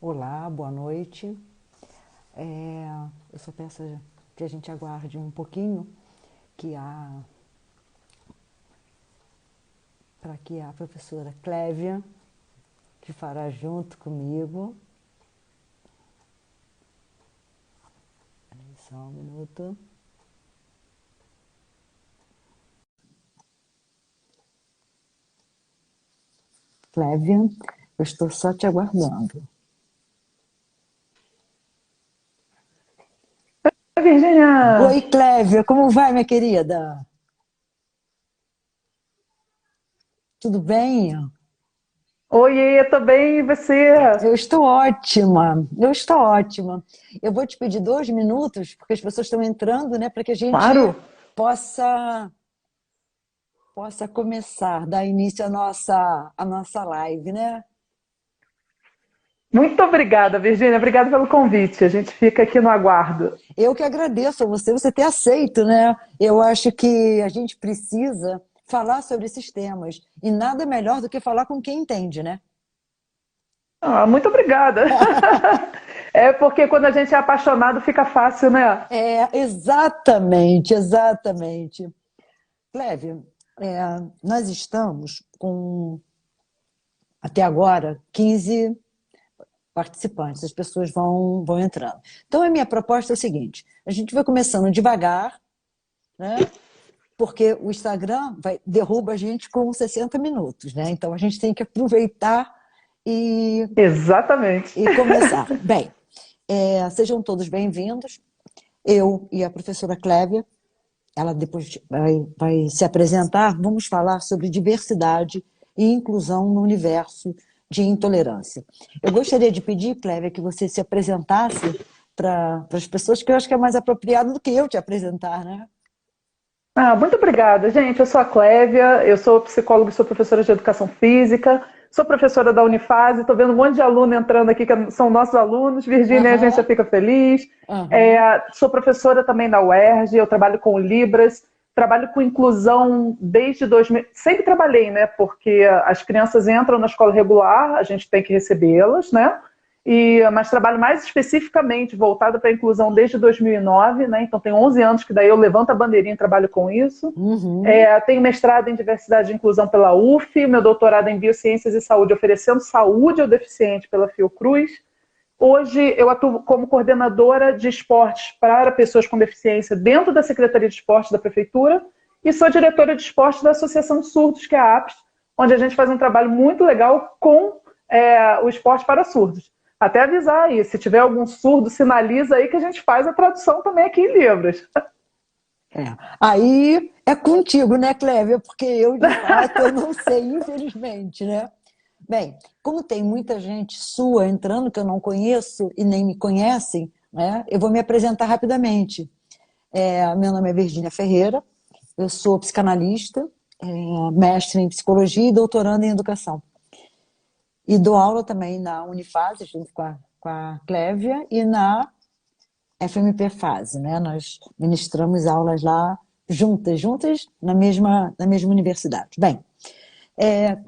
Olá, boa noite. Eu só peço que a gente aguarde um pouquinho que para que a professora Clévia, que fará junto comigo. Só um minuto. Clévia, eu estou só te aguardando. Virgínia! Oi, Clévia, como vai, minha querida? Tudo bem? Oi, eu tô bem, e você? Eu estou ótima, eu estou ótima. Eu vou te pedir 2 minutos, porque as pessoas estão entrando, né, para que a gente Claro! possa começar, dar início à nossa live, né? Muito obrigada, Virgínia. Obrigada pelo convite. A gente fica aqui no aguardo. Eu que agradeço a você ter aceito, né? Eu acho que a gente precisa falar sobre esses temas. E nada melhor do que falar com quem entende, né? Muito obrigada. É porque quando a gente é apaixonado fica fácil, né? É, exatamente, exatamente. Clévia, nós estamos com, até agora, 15 participantes, as pessoas vão entrando. Então, a minha proposta é o seguinte: a gente vai começando devagar, né? Porque o Instagram derruba a gente com 60 minutos, né? Então, a gente tem que aproveitar e, Exatamente. e começar. Bem, sejam todos bem-vindos. Eu e a professora Clévia, ela depois vai se apresentar. Vamos falar sobre diversidade e inclusão no universo de intolerância. Eu gostaria de pedir, Clévia, que você se apresentasse para as pessoas, que eu acho que é mais apropriado do que eu te apresentar, né? Muito obrigada, gente. Eu sou a Clévia, eu sou psicóloga e sou professora de educação física, sou professora da Unifase, estou vendo um monte de aluno entrando aqui que são nossos alunos. Virgínia, a gente já Aham, fica feliz. aham. Sou professora também da UERJ, eu trabalho com Libras, trabalho com inclusão desde 2000. Sempre trabalhei, né? Porque as crianças entram na escola regular, a gente tem que recebê-las, né? Mas trabalho mais especificamente voltado para a inclusão desde 2009, né? Então tem 11 anos que daí eu levanto a bandeirinha e trabalho com isso. Uhum. Tenho mestrado em diversidade e inclusão pela UF, meu doutorado em biociências e saúde, oferecendo saúde ao deficiente pela Fiocruz. Hoje eu atuo como coordenadora de esportes para pessoas com deficiência dentro da Secretaria de Esportes da Prefeitura e sou diretora de esportes da Associação de Surdos, que é a APS, onde a gente faz um trabalho muito legal com o esporte para surdos. Até avisar aí, se tiver algum surdo, sinaliza aí que a gente faz a tradução também aqui em Libras. É. Aí é contigo, né, Clévia? Porque eu, de fato, eu não sei, infelizmente, né? Bem, como tem muita gente sua entrando que eu não conheço e nem me conhecem, né, eu vou me apresentar rapidamente. Meu nome é Virgínia Ferreira, eu sou psicanalista, mestre em psicologia e doutoranda em educação. E dou aula também na Unifase, junto com a Clévia, e na FMP Fase, né? Nós ministramos aulas lá juntas na mesma universidade. Bem,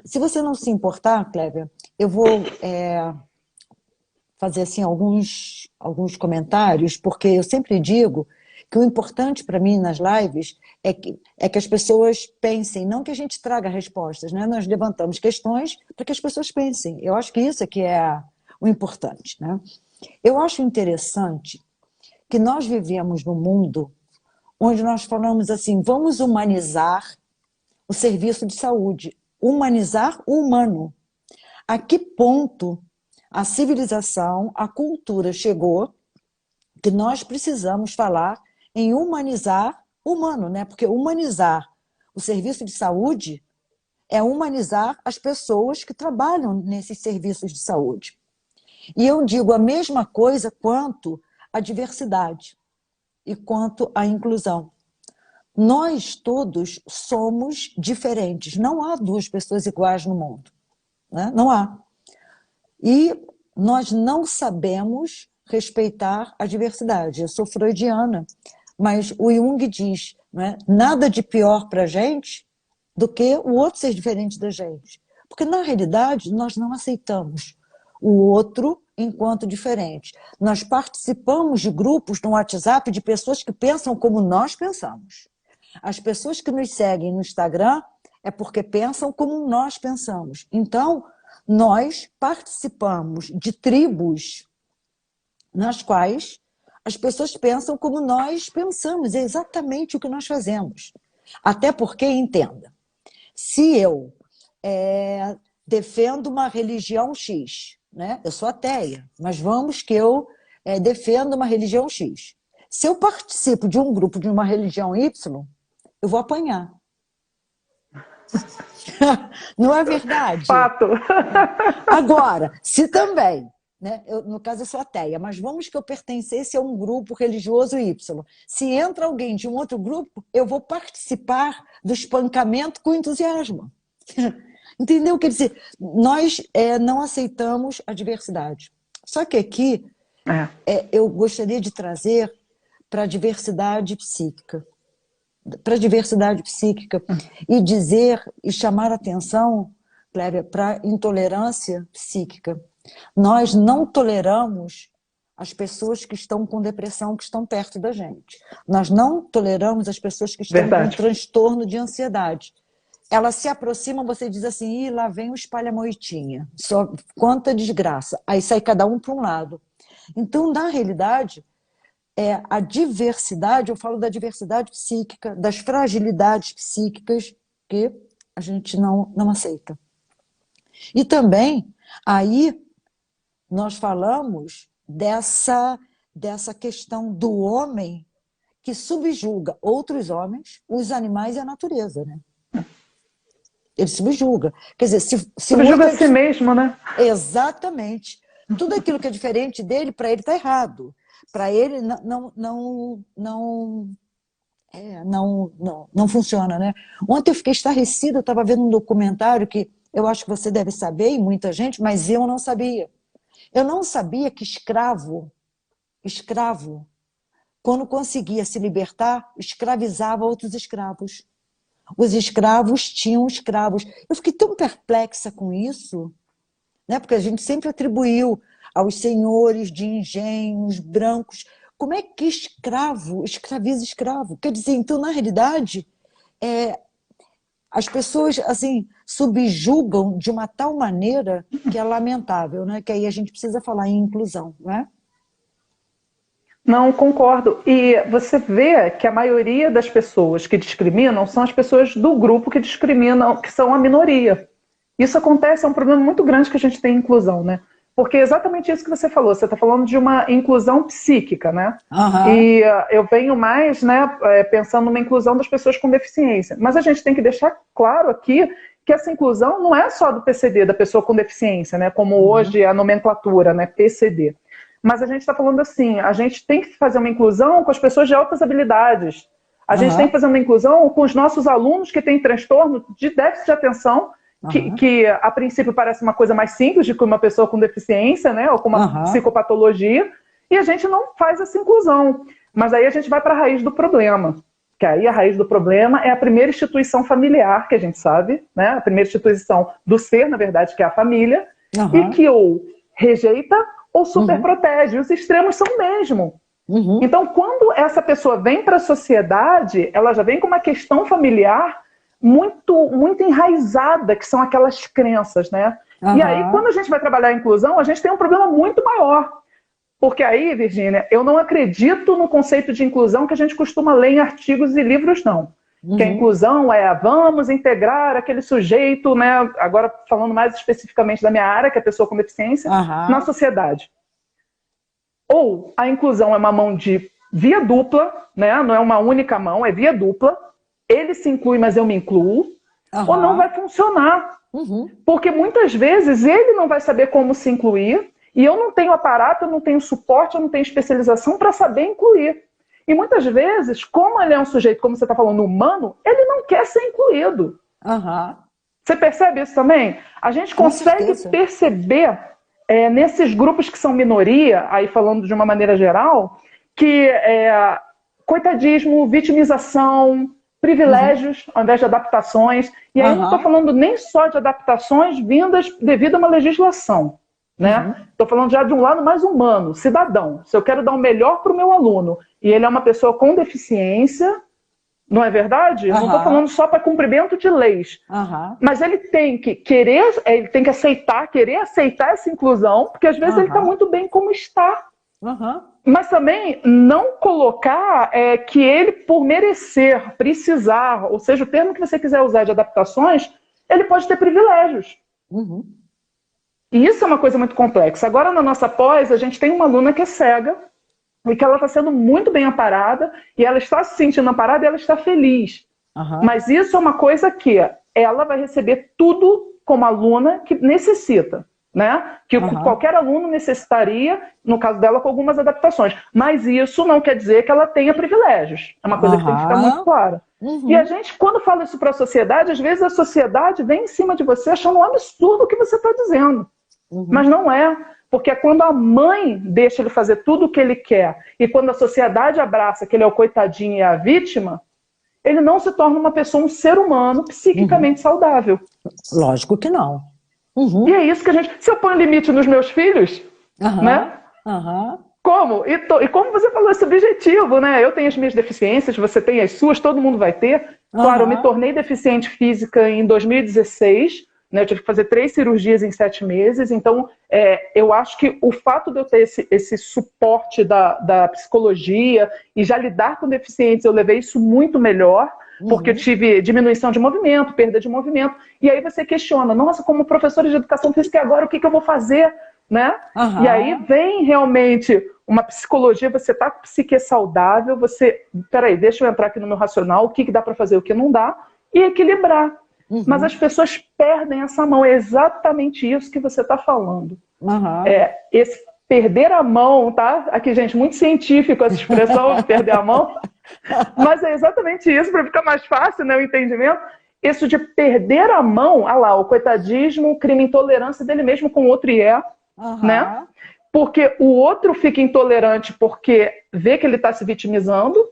se você não se importar, Clévia, eu vou fazer assim alguns comentários, porque eu sempre digo que o importante para mim nas lives é que as pessoas pensem, não que a gente traga respostas, né? Nós levantamos questões para que as pessoas pensem. Eu acho que isso é que é o importante, né? Eu acho interessante que nós vivemos num mundo onde nós falamos assim, vamos humanizar o serviço de saúde, humanizar o humano. A que ponto a civilização, a cultura chegou que nós precisamos falar em humanizar o humano, né? Porque humanizar o serviço de saúde é humanizar as pessoas que trabalham nesses serviços de saúde. E eu digo a mesma coisa quanto à diversidade e quanto à inclusão. Nós todos somos diferentes. Não há duas pessoas iguais no mundo, né? Não há. E nós não sabemos respeitar a diversidade. Eu sou freudiana, mas o Jung diz, né, nada de pior para a gente do que o outro ser diferente da gente. Porque, na realidade, nós não aceitamos o outro enquanto diferentes. Nós participamos de grupos no WhatsApp de pessoas que pensam como nós pensamos. As pessoas que nos seguem no Instagram é porque pensam como nós pensamos. Então, nós participamos de tribos nas quais as pessoas pensam como nós pensamos. É exatamente o que nós fazemos. Até porque, entenda, se eu defendo uma religião X, né? Eu sou ateia, mas vamos que eu defendo uma religião X. Se eu participo de um grupo de uma religião Y, eu vou apanhar. Não é verdade? Fato. Agora, se também, né, no caso eu sou ateia, mas vamos que eu pertencesse a um grupo religioso Y. Se entra alguém de um outro grupo, eu vou participar do espancamento com entusiasmo. Entendeu? Quer dizer, nós não aceitamos a diversidade. Só que aqui eu gostaria de trazer para a diversidade psíquica. E dizer e chamar a atenção, Clélia, para a intolerância psíquica. Nós não toleramos as pessoas que estão com depressão, que estão perto da gente. Nós não toleramos as pessoas que estão com transtorno de ansiedade. Elas se aproximam, você diz assim, lá vem o espalha-moitinha, só quanta desgraça. Aí sai cada um para um lado. Então, na realidade, a diversidade, eu falo da diversidade psíquica, das fragilidades psíquicas que a gente não aceita. E também, aí, nós falamos dessa questão do homem que subjuga outros homens, os animais e a natureza, né? Ele subjuga. Quer dizer, subjuga a si mesmo, né? Exatamente. Tudo aquilo que é diferente dele, para ele está errado. Para ele não funciona, né? Ontem eu fiquei estarrecida, eu estava vendo um documentário que eu acho que você deve saber, e muita gente, mas eu não sabia. Eu não sabia que escravo, quando conseguia se libertar, escravizava outros escravos. Os escravos tinham escravos. Eu fiquei tão perplexa com isso, né? Porque a gente sempre atribuiu aos senhores de engenhos brancos. Como é que escravo escraviza escravo? Quer dizer, então, na realidade, as pessoas assim subjugam de uma tal maneira que é lamentável, né? Que aí a gente precisa falar em inclusão, não é? Não, concordo. E você vê que a maioria das pessoas que discriminam são as pessoas do grupo que discriminam, que são a minoria. Isso acontece, é um problema muito grande que a gente tem em inclusão, né? Porque é exatamente isso que você falou. Você está falando de uma inclusão psíquica, né? Uhum. E eu venho mais, né, pensando numa inclusão das pessoas com deficiência. Mas a gente tem que deixar claro aqui que essa inclusão não é só do PCD, da pessoa com deficiência, né? Como hoje é a nomenclatura, né? PCD. Mas a gente está falando assim, a gente tem que fazer uma inclusão com as pessoas de altas habilidades. A gente tem que fazer uma inclusão com os nossos alunos que têm transtorno de déficit de atenção, que a princípio parece uma coisa mais simples de que uma pessoa com deficiência, né, ou com uma psicopatologia, e a gente não faz essa inclusão. Mas aí a gente vai para a raiz do problema, que aí a raiz do problema é a primeira instituição familiar, que a gente sabe, né, a primeira instituição do ser, na verdade, que é a família, e que ou rejeita ou superprotege. Os extremos são o mesmo. Então, quando essa pessoa vem para a sociedade, ela já vem com uma questão familiar muito enraizada, que são aquelas crenças, né? E aí, quando a gente vai trabalhar a inclusão, a gente tem um problema muito maior. Porque aí, Virgínia, eu não acredito no conceito de inclusão que a gente costuma ler em artigos e livros, não. Que a inclusão é vamos integrar aquele sujeito, né, agora falando mais especificamente da minha área, que é a pessoa com deficiência, na sociedade. Ou a inclusão é uma mão de via dupla, né, não é uma única mão, é via dupla, ele se inclui, mas eu me incluo, ou não vai funcionar. Porque muitas vezes ele não vai saber como se incluir, e eu não tenho aparato, eu não tenho suporte, eu não tenho especialização para saber incluir. E muitas vezes, como ele é um sujeito, como você está falando, humano, ele não quer ser incluído. Você percebe isso também? A gente consegue perceber nesses grupos que são minoria, aí falando de uma maneira geral, que coitadismo, vitimização, privilégios ao invés de adaptações. E aí eu não estou falando nem só de adaptações vindas devido a uma legislação. né? Estou falando já de um lado mais humano, cidadão. Se eu quero dar o melhor para o meu aluno e ele é uma pessoa com deficiência, não é verdade? Eu não estou falando só para cumprimento de leis. Mas ele tem que querer, ele tem que aceitar, querer aceitar essa inclusão, porque às vezes ele está muito bem como está. Mas também não colocar que ele, por merecer, precisar, ou seja, o termo que você quiser usar de adaptações, ele pode ter privilégios. E isso é uma coisa muito complexa. Agora, na nossa pós, a gente tem uma aluna que é cega, e que ela está sendo muito bem amparada, e ela está se sentindo amparada e ela está feliz. Mas isso é uma coisa que ela vai receber tudo como aluna que necessita, né? Que qualquer aluno necessitaria, no caso dela, com algumas adaptações. Mas isso não quer dizer que ela tenha privilégios. É uma coisa que tem que ficar muito clara. E a gente, quando fala isso para a sociedade, às vezes a sociedade vem em cima de você achando um absurdo o que você está dizendo. Mas não é. Porque é quando a mãe deixa ele fazer tudo o que ele quer e quando a sociedade abraça que ele é o coitadinho e a vítima, ele não se torna uma pessoa, um ser humano psiquicamente saudável. Lógico que não. E é isso que a gente... Se eu ponho limite nos meus filhos, né? Como? E como você falou, é subjetivo, né? Eu tenho as minhas deficiências, você tem as suas, todo mundo vai ter. Claro, eu me tornei deficiente física em 2016, né, eu tive que fazer 3 cirurgias em 7 meses, então eu acho que o fato de eu ter esse suporte da psicologia e já lidar com deficientes, eu levei isso muito melhor, porque eu tive diminuição de movimento, perda de movimento, e aí você questiona, nossa, como professora de educação física, e agora o que eu vou fazer? Né? E aí vem realmente uma psicologia, você está com psique saudável, peraí, deixa eu entrar aqui no meu racional, o que dá para fazer, o que não dá, e equilibrar. Mas as pessoas perdem essa mão. É exatamente isso que você está falando. Esse perder a mão, tá? Aqui, gente, muito científico essa expressão de perder a mão. Mas é exatamente isso, para ficar mais fácil, né, o entendimento. Isso de perder a mão, olha lá, o coitadismo, o crime intolerância dele mesmo com o outro né? Porque o outro fica intolerante porque vê que ele está se vitimizando.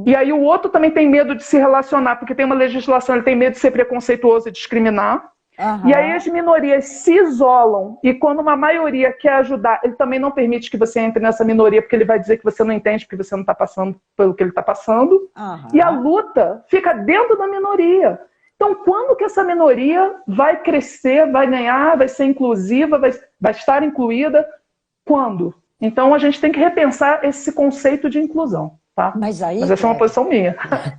E aí o outro também tem medo de se relacionar, porque tem uma legislação, ele tem medo de ser preconceituoso e discriminar. E aí as minorias se isolam, e quando uma maioria quer ajudar, ele também não permite que você entre nessa minoria, porque ele vai dizer que você não entende, porque você não está passando pelo que ele está passando. E a luta fica dentro da minoria. Então, quando que essa minoria vai crescer, vai ganhar, vai ser inclusiva, vai estar incluída? Quando? Então, a gente tem que repensar esse conceito de inclusão. Tá? Mas essa é uma posição minha.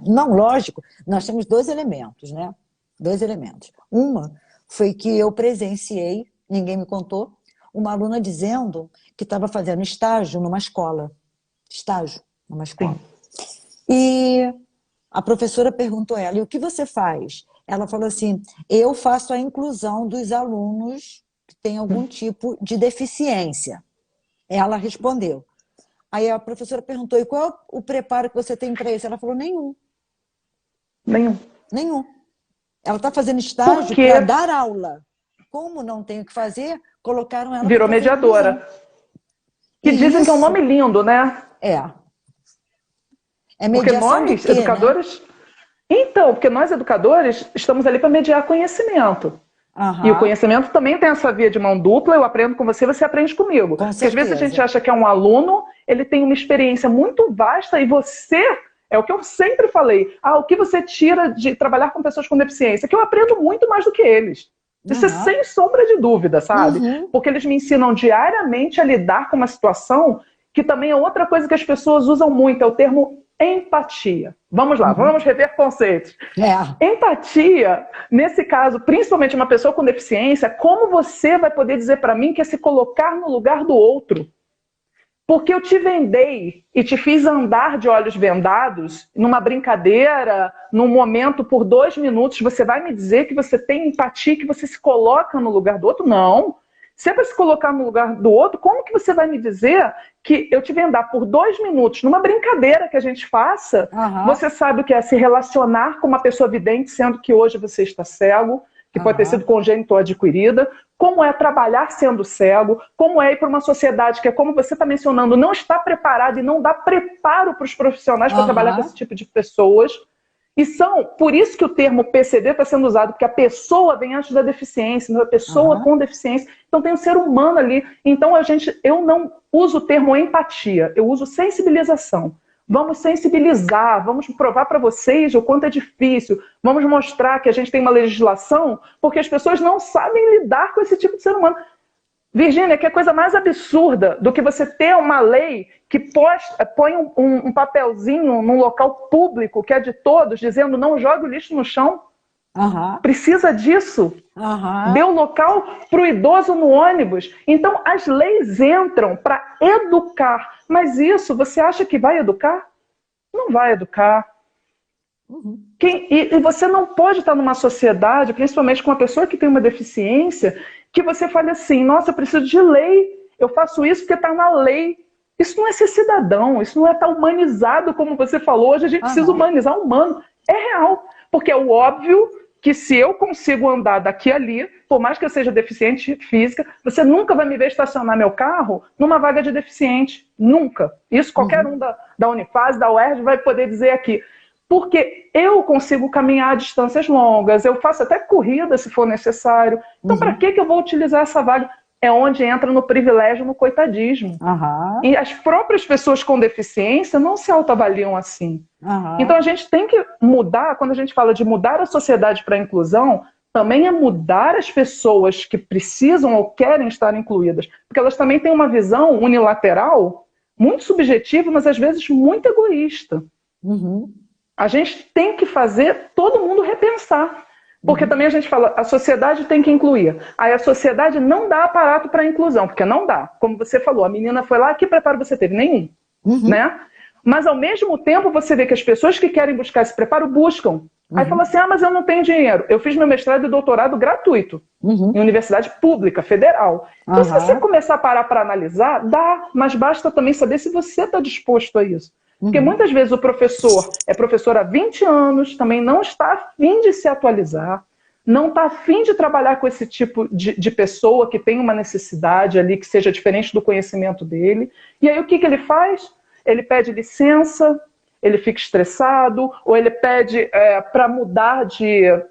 Não, lógico. Nós temos 2 elementos, né? 2 elementos. Uma foi que eu presenciei, ninguém me contou, uma aluna dizendo que estava fazendo estágio numa escola. Estágio numa escola. E a professora perguntou a ela, e o que você faz? Ela falou assim, eu faço a inclusão dos alunos que têm algum tipo de deficiência. Ela respondeu. Aí a professora perguntou, e qual é o preparo que você tem para isso? Ela falou, nenhum. Nenhum. Ela está fazendo estágio para dar aula. Como não tem o que fazer, colocaram ela... Virou mediadora. Que dizem que é um nome lindo, né? É mediação porque nós, do quê, educadores... Né? Então, porque nós, educadores, estamos ali para mediar conhecimento. Uhum. E o conhecimento também tem essa via de mão dupla, eu aprendo com você, você aprende comigo. Porque às vezes a gente acha que é um aluno, ele tem uma experiência muito vasta e você, é o que eu sempre falei, o que você tira de trabalhar com pessoas com deficiência? Que eu aprendo muito mais do que eles. Isso é sem sombra de dúvida, sabe? Porque eles me ensinam diariamente a lidar com uma situação que também é outra coisa que as pessoas usam muito, é o termo empatia. Vamos lá, vamos rever conceitos. Empatia, nesse caso, principalmente uma pessoa com deficiência, como você vai poder dizer para mim que é se colocar no lugar do outro? Porque eu te vendei e te fiz andar de olhos vendados, numa brincadeira, num momento por 2 minutos, você vai me dizer que você tem empatia, que você se coloca no lugar do outro? Não. Se é para se colocar no lugar do outro, como que você vai me dizer que eu te vendar por 2 minutos, numa brincadeira que a gente faça, você sabe o que é se relacionar com uma pessoa vidente, sendo que hoje você está cego, que pode ter sido congênito ou adquirida, como é trabalhar sendo cego, como é ir para uma sociedade que é como você está mencionando, não está preparada e não dá preparo para os profissionais para trabalhar com esse tipo de pessoas. E por isso que o termo PCD está sendo usado, porque a pessoa vem antes da deficiência, não é a pessoa com deficiência. Então tem um ser humano ali. Então eu não uso o termo empatia, eu uso sensibilização. Vamos sensibilizar, vamos provar para vocês o quanto é difícil, vamos mostrar que a gente tem uma legislação, porque as pessoas não sabem lidar com esse tipo de ser humano. Virgínia, que é coisa mais absurda do que você ter uma lei que põe um papelzinho num local público, que é de todos, dizendo não jogue o lixo no chão. Precisa disso. Dê o local para o idoso no ônibus. Então, as leis entram para educar. Mas isso, você acha que vai educar? Não vai educar. E você não pode estar numa sociedade, principalmente com uma pessoa que tem uma deficiência, que você fale assim, nossa, eu preciso de lei, eu faço isso porque está na lei. Isso não é ser cidadão, isso não é estar humanizado, como você falou. Hoje a gente precisa humanizar o humano. É real, porque é o óbvio que se eu consigo andar daqui a ali, por mais que eu seja deficiente física, você nunca vai me ver estacionar meu carro numa vaga de deficiente. Nunca. Isso qualquer um da Unifase, da UERJ vai poder dizer aqui. Porque eu consigo caminhar a distâncias longas, eu faço até corrida se for necessário. Então, para que eu vou utilizar essa vaga? É onde entra no privilégio, no coitadismo. E as próprias pessoas com deficiência não se autoavaliam assim. Então, a gente tem que mudar, quando a gente fala de mudar a sociedade para a inclusão, também é mudar as pessoas que precisam ou querem estar incluídas. Porque elas também têm uma visão unilateral, muito subjetiva, mas às vezes muito egoísta. A gente tem que fazer todo mundo repensar. Porque também a gente fala, a sociedade tem que incluir. Aí a sociedade não dá aparato para a inclusão, porque não dá. Como você falou, a menina foi lá, que preparo você teve? Nenhum. Né? Mas ao mesmo tempo você vê que as pessoas que querem buscar esse preparo buscam. Aí fala assim, mas eu não tenho dinheiro. Eu fiz meu mestrado e doutorado gratuito, em universidade pública, federal. Então se você começar a parar para analisar, dá, mas basta também saber se você está disposto a isso. Porque muitas vezes o professor é professor há 20 anos, também não está a fim de se atualizar, não está a fim de trabalhar com esse tipo de pessoa que tem uma necessidade ali que seja diferente do conhecimento dele. E aí o que ele faz? Ele pede licença, ele fica estressado, ou ele pede para mudar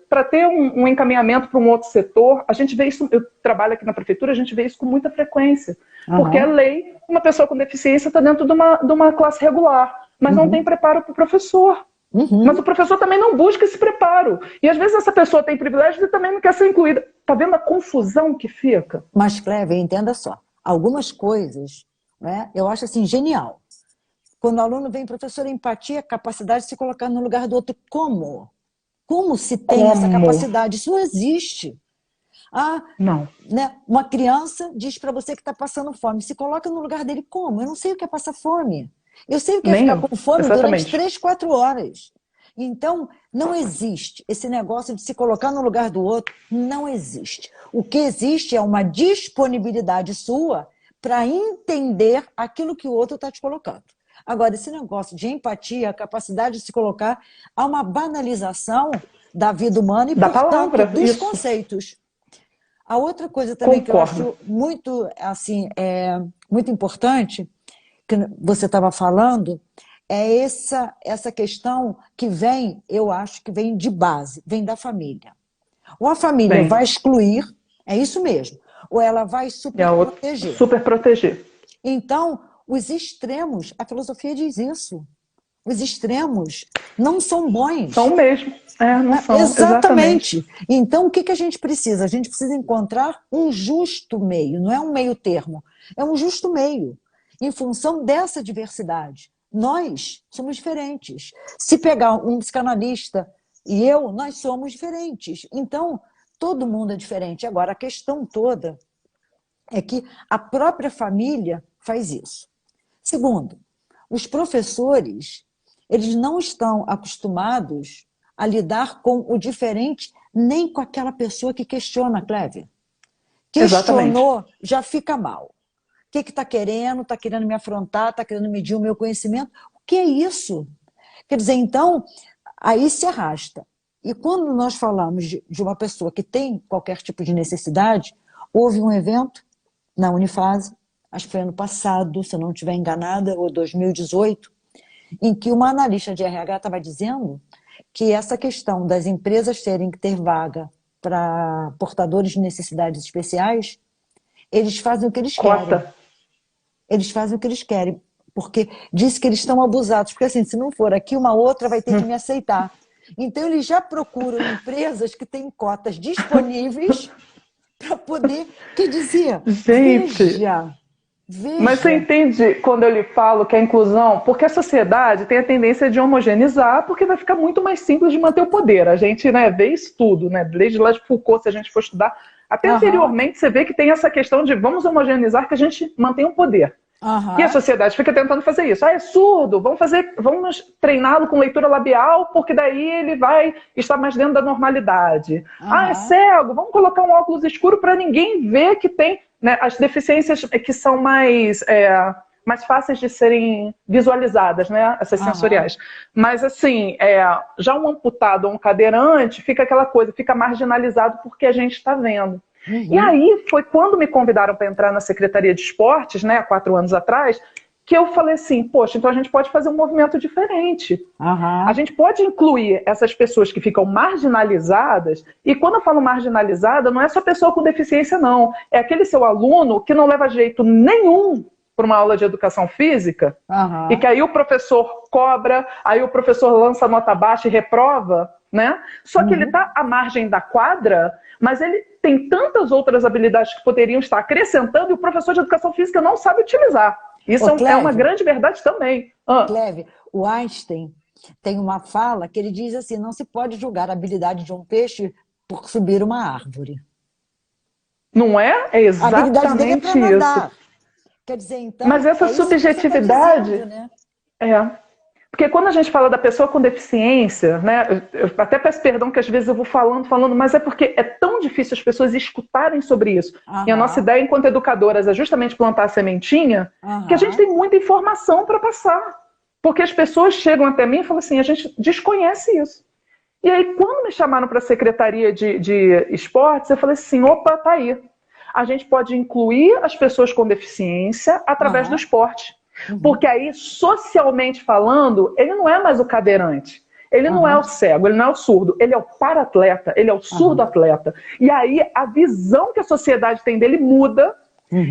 para ter um encaminhamento para um outro setor. A gente vê isso, eu trabalho aqui na prefeitura, a gente vê isso com muita frequência. Porque é lei, uma pessoa com deficiência está dentro de uma classe regular, mas não tem preparo para o professor. Mas o professor também não busca esse preparo. E às vezes essa pessoa tem privilégio e também não quer ser incluída. Está vendo a confusão que fica? Mas, Clévia, entenda só. Algumas coisas, né, eu acho assim, genial. Quando o aluno vem, professor, empatia, capacidade de se colocar no lugar do outro. Como? Como se tem essa capacidade? Isso não existe. Não. Né? Uma criança diz para você que está passando fome. Se coloca no lugar dele como? Eu não sei o que é passar fome. Eu sei o que é ficar com fome durante 3, 4 horas. Então, não existe esse negócio de se colocar no lugar do outro. Não existe. O que existe é uma disponibilidade sua para entender aquilo que o outro está te colocando. Agora, esse negócio de empatia, a capacidade de se colocar, há uma banalização da vida humana e, portanto, dos conceitos. A outra coisa também que eu acho muito, assim, muito importante, que você estava falando, é essa questão que vem, eu acho que vem de base, vem da família. Ou a família vai excluir, é isso mesmo, ou ela vai superproteger. Superproteger. Então, os extremos, a filosofia diz isso. Os extremos não são bons. São mesmo. Não são. Exatamente. Então, o que a gente precisa? A gente precisa encontrar um justo meio, não é um meio termo, é um justo meio, em função dessa diversidade. Nós somos diferentes. Se pegar um psicanalista e eu, nós somos diferentes. Então, todo mundo é diferente. Agora, a questão toda é que a própria família faz isso. Segundo, os professores, eles não estão acostumados a lidar com o diferente, nem com aquela pessoa que questiona, Clévia. Questionou, já fica mal. O que está querendo? Está querendo me afrontar? Está querendo medir o meu conhecimento? O que é isso? Quer dizer, então, aí se arrasta. E quando nós falamos de uma pessoa que tem qualquer tipo de necessidade, houve um evento na Unifase, acho que foi ano passado, se eu não estiver enganada, ou 2018, em que uma analista de RH estava dizendo que essa questão das empresas terem que ter vaga para portadores de necessidades especiais, eles fazem o que eles querem. Cota. Eles fazem o que eles querem, porque diz que eles estão abusados, porque assim, se não for aqui, uma outra vai ter que me aceitar. Então, eles já procuram empresas que têm cotas disponíveis para poder, quer dizer, Gente, mas você veja. entende quando eu lhe falo que a inclusão, porque a sociedade tem a tendência de homogeneizar, porque vai ficar muito mais simples de manter o poder. A gente, né, vê isso tudo, né? Desde lá de Foucault, se a gente for estudar, até Aham, anteriormente você vê que tem essa questão de vamos homogeneizar que a gente mantém o poder. E a aham, sociedade fica tentando fazer isso. Ah, é surdo, vamos treiná-lo com leitura labial, porque daí ele vai estar mais dentro da normalidade. Ah, é aham, cego, vamos colocar um óculos escuro para ninguém ver que tem, né, as deficiências que são mais fáceis de serem visualizadas, né, essas aham. sensoriais. Mas, assim, já um amputado ou um cadeirante fica aquela coisa, fica marginalizado porque a gente está vendo. E Uhum, aí foi quando me convidaram para entrar na Secretaria de Esportes, né, há 4 anos atrás, que eu falei assim, poxa, então a gente pode fazer um movimento diferente. A aham, gente pode incluir essas pessoas que ficam marginalizadas, e quando eu falo marginalizada, não é só pessoa com deficiência, não. É aquele seu aluno que não leva jeito nenhum para uma aula de educação física, e que aham, aí o professor cobra, aí o professor lança nota baixa e reprova, né? Só que ele uhum. está à margem da quadra, mas ele tem tantas outras habilidades que poderiam estar acrescentando e o professor de educação física não sabe utilizar. Isso Ô, é uma Cleve, grande verdade também. Cleve, o Einstein tem uma fala que ele diz assim: não se pode julgar a habilidade de um peixe por subir uma árvore. Não é? É A habilidade dele é para exatamente isso. nadar. Quer dizer, Mas então, essa é isso que você está dizendo, subjetividade né? é. Porque quando a gente fala da pessoa com deficiência, né, eu até peço perdão que às vezes eu vou falando, mas é porque é tão difícil as pessoas escutarem sobre isso. E a nossa Aham, ideia enquanto educadoras é justamente plantar a sementinha, que a gente aham, tem muita informação para passar. Porque as pessoas chegam até mim e falam assim, a gente desconhece isso. E aí, quando me chamaram para a Secretaria de Esportes, eu falei assim, opa, tá aí. A gente pode incluir as pessoas com deficiência através do aham, esporte. uhum, Porque aí, socialmente falando, ele não é mais o cadeirante. Ele não é o aham, cego, ele não é o surdo, ele é o para-atleta, ele é o aham, surdo-atleta. E aí a visão que a sociedade tem dele muda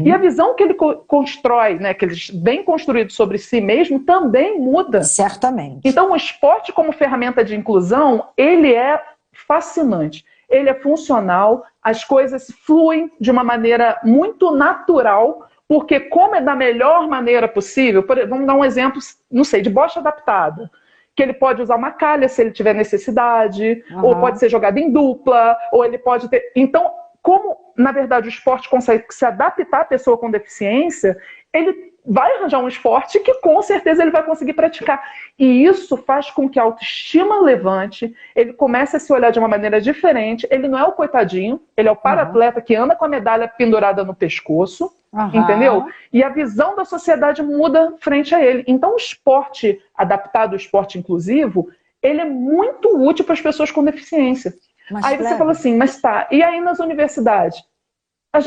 e a uhum. visão que ele constrói, né, que ele vem construído sobre si mesmo, também muda. Certamente. Então, o esporte como ferramenta de inclusão, ele é fascinante. Ele é funcional, as coisas fluem de uma maneira muito natural, porque como é da melhor maneira possível, vamos dar um exemplo, não sei, de bocha adaptada, que ele pode usar uma calha se ele tiver necessidade, ou pode Aham, ser jogado em dupla, ou ele pode ter... Então, como, na verdade, o esporte consegue se adaptar à pessoa com deficiência, ele vai arranjar um esporte que com certeza ele vai conseguir praticar. E isso faz com que a autoestima levante, ele comece a se olhar de uma maneira diferente. Ele não é o coitadinho, ele é o aham, para-atleta que anda com a medalha pendurada no pescoço, entendeu? aham, E a visão da sociedade muda frente a ele. Então, o esporte adaptado, o esporte inclusivo, ele é muito útil para as pessoas com deficiência. mas Aí você fala Cleve, assim, mas tá, e aí nas universidades?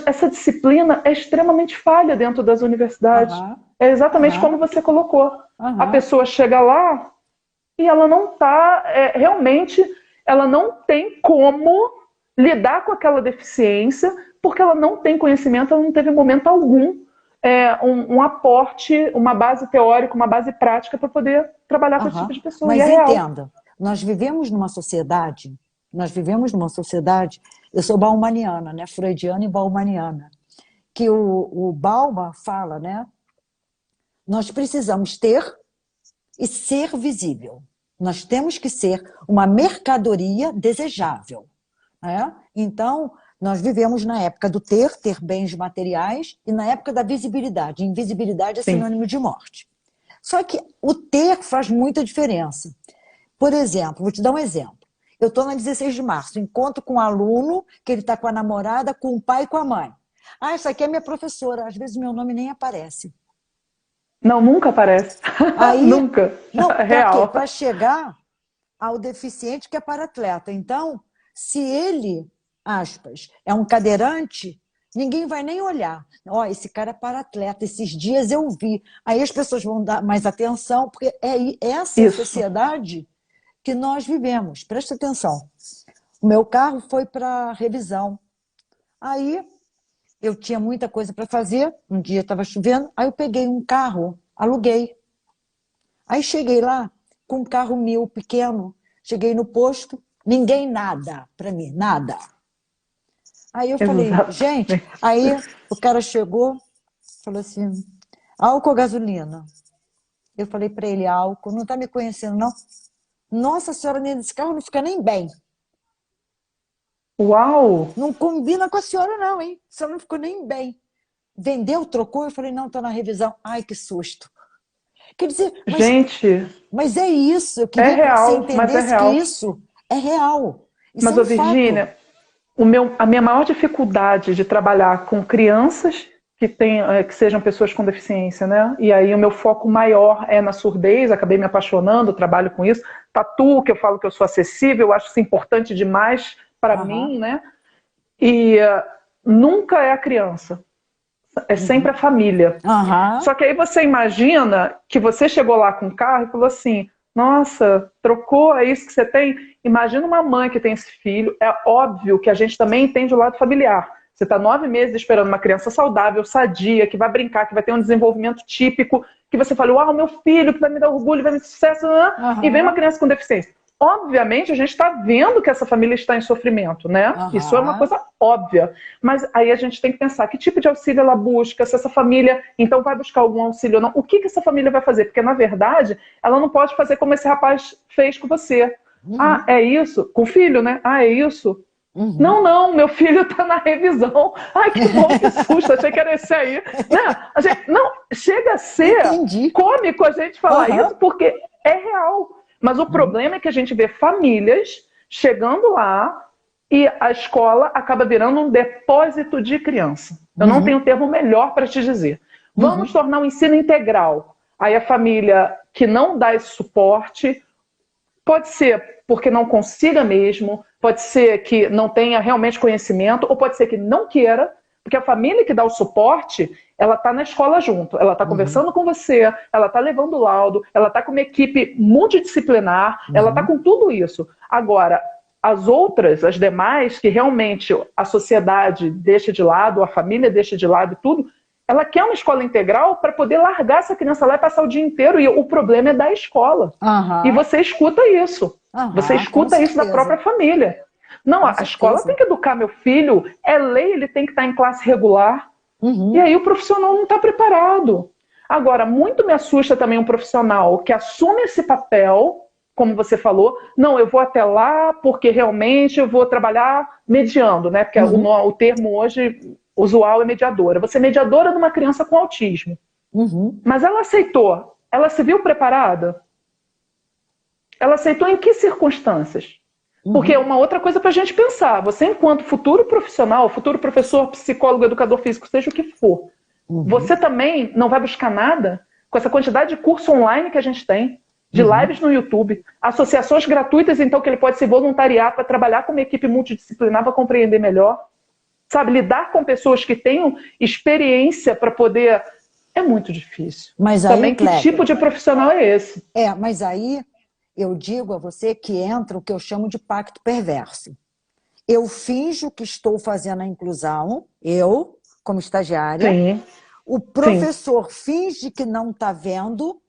Essa disciplina é extremamente falha dentro das universidades. aham, É exatamente como aham, você colocou. A aham, pessoa chega lá e ela não está, realmente, ela não tem como lidar com aquela deficiência, porque ela não tem conhecimento, ela não teve momento algum um aporte, uma base teórica, uma base prática para poder trabalhar com esse tipo aham. de pessoa. E é Mas real. entenda, nós vivemos numa sociedade, eu sou baumaniana, né, freudiana e baumaniana, que o Bauman fala, né, nós precisamos ter e ser visível. Nós temos que ser uma mercadoria desejável, né? Então, nós vivemos na época do ter bens materiais, e na época da visibilidade. Invisibilidade é Sim. sinônimo de morte. Só que o ter faz muita diferença. Por exemplo, vou te dar um exemplo. Eu estou na 16 de março, encontro com um aluno que ele está com a namorada, com o pai e com a mãe. Ah, essa aqui é minha professora. Às vezes meu nome nem aparece. Não, nunca aparece. Aí, Nunca. não, para quê? Real. Para chegar ao deficiente que é para-atleta. Então, se ele, aspas, é um cadeirante, ninguém vai nem olhar. Ó, esse cara é para-atleta, esses dias eu vi. Aí as pessoas vão dar mais atenção, porque essa é a Isso. sociedade que nós vivemos. Presta atenção. O meu carro foi para revisão. Aí eu tinha muita coisa para fazer, um dia estava chovendo, aí eu peguei um carro, aluguei. Aí cheguei lá com um carro meu pequeno, cheguei no posto, ninguém nada para mim, nada. Aí eu falei, gente, Exatamente. aí o cara chegou, falou assim, álcool ou gasolina? Eu falei para ele, álcool, não está me conhecendo não? Nossa senhora, nesse carro não fica nem bem. Uau! Não combina com a senhora não, hein? A senhora não ficou nem bem. Vendeu, trocou? Eu falei, não, está na revisão. Ai, que susto. Quer dizer, Gente, mas é isso. Eu é queria que você real, mas é entendesse que real. isso é real. Isso é Mas, um ô fato. Virgínia, a minha maior dificuldade de trabalhar com crianças que sejam pessoas com deficiência, né? E aí o meu foco maior é na surdez, acabei me apaixonando, trabalho com isso. Tatu, que eu falo que eu sou acessível, eu acho isso importante demais para Aham, mim, né? E nunca é a criança, é sempre a uhum, família. aham, Só que aí você imagina que você chegou lá com o carro e falou assim: nossa, trocou, é isso que você tem? Imagina uma mãe que tem esse filho. É óbvio que a gente também entende o lado familiar. Você está 9 meses esperando uma criança saudável, sadia, que vai brincar, que vai ter um desenvolvimento típico, que você fala, uau, meu filho, que vai me dar orgulho, vai me dar sucesso, né? E vem uma aham, criança com deficiência. Obviamente, a gente está vendo que essa família está em sofrimento, né? Isso é uma aham, coisa óbvia. Mas aí a gente tem que pensar que tipo de auxílio ela busca, se essa família, então, vai buscar algum auxílio ou não. O que essa família vai fazer? Porque, na verdade, ela não pode fazer como esse rapaz fez com você. Ah, uhum, é isso? Com o filho, né? Ah, é isso? uhum. Não, não, meu filho está na revisão. Ai, que bom, que susto, achei que era esse aí. Né? Não, chega a ser Entendi. cômico a gente falar Aham, isso, porque é real. Mas o uhum, problema é que a gente vê famílias chegando lá e a escola acaba virando um depósito de criança. Eu não tenho uhum, termo melhor para te dizer. Vamos uhum, tornar o ensino integral. Aí a família que não dá esse suporte, pode ser porque não consiga mesmo, pode ser que não tenha realmente conhecimento, ou pode ser que não queira, porque a família que dá o suporte, ela está na escola junto, ela está uhum, conversando com você, ela está levando laudo, ela está com uma equipe multidisciplinar, ela está uhum, com tudo isso. Agora, as outras, as demais, que realmente a sociedade deixa de lado, a família deixa de lado e tudo, ela quer uma escola integral para poder largar essa criança lá e passar o dia inteiro, e o problema é da escola. E aham, você escuta isso. Você aham, com escuta isso da própria certeza, família. Não, com a escola certeza. tem que educar meu filho, é lei, ele tem que estar em classe regular. E Uhum, aí o profissional não está preparado. Agora, muito me assusta também um profissional que assume esse papel, como você falou, não, eu vou até lá porque realmente eu vou trabalhar mediando, né? Porque uhum, o termo hoje usual é mediadora. Você é mediadora de uma criança com autismo. uhum, Mas ela aceitou. Ela se viu preparada? Ela aceitou em que circunstâncias? Porque é uhum, uma outra coisa para a gente pensar. Você, enquanto futuro profissional, futuro professor, psicólogo, educador físico, seja o que for, uhum, você também não vai buscar nada com essa quantidade de curso online que a gente tem, de uhum. lives no YouTube, associações gratuitas, então, que ele pode se voluntariar para trabalhar com uma equipe multidisciplinar para compreender melhor. Sabe, lidar com pessoas que tenham experiência para poder. É muito difícil. Mas aí, Também, que tipo Kleber, de profissional é esse? mas aí eu digo a você que entra o que eu chamo de pacto perverso. Eu finjo que estou fazendo a inclusão, eu, como estagiária, Sim, o sim. professor finge que não está vendo,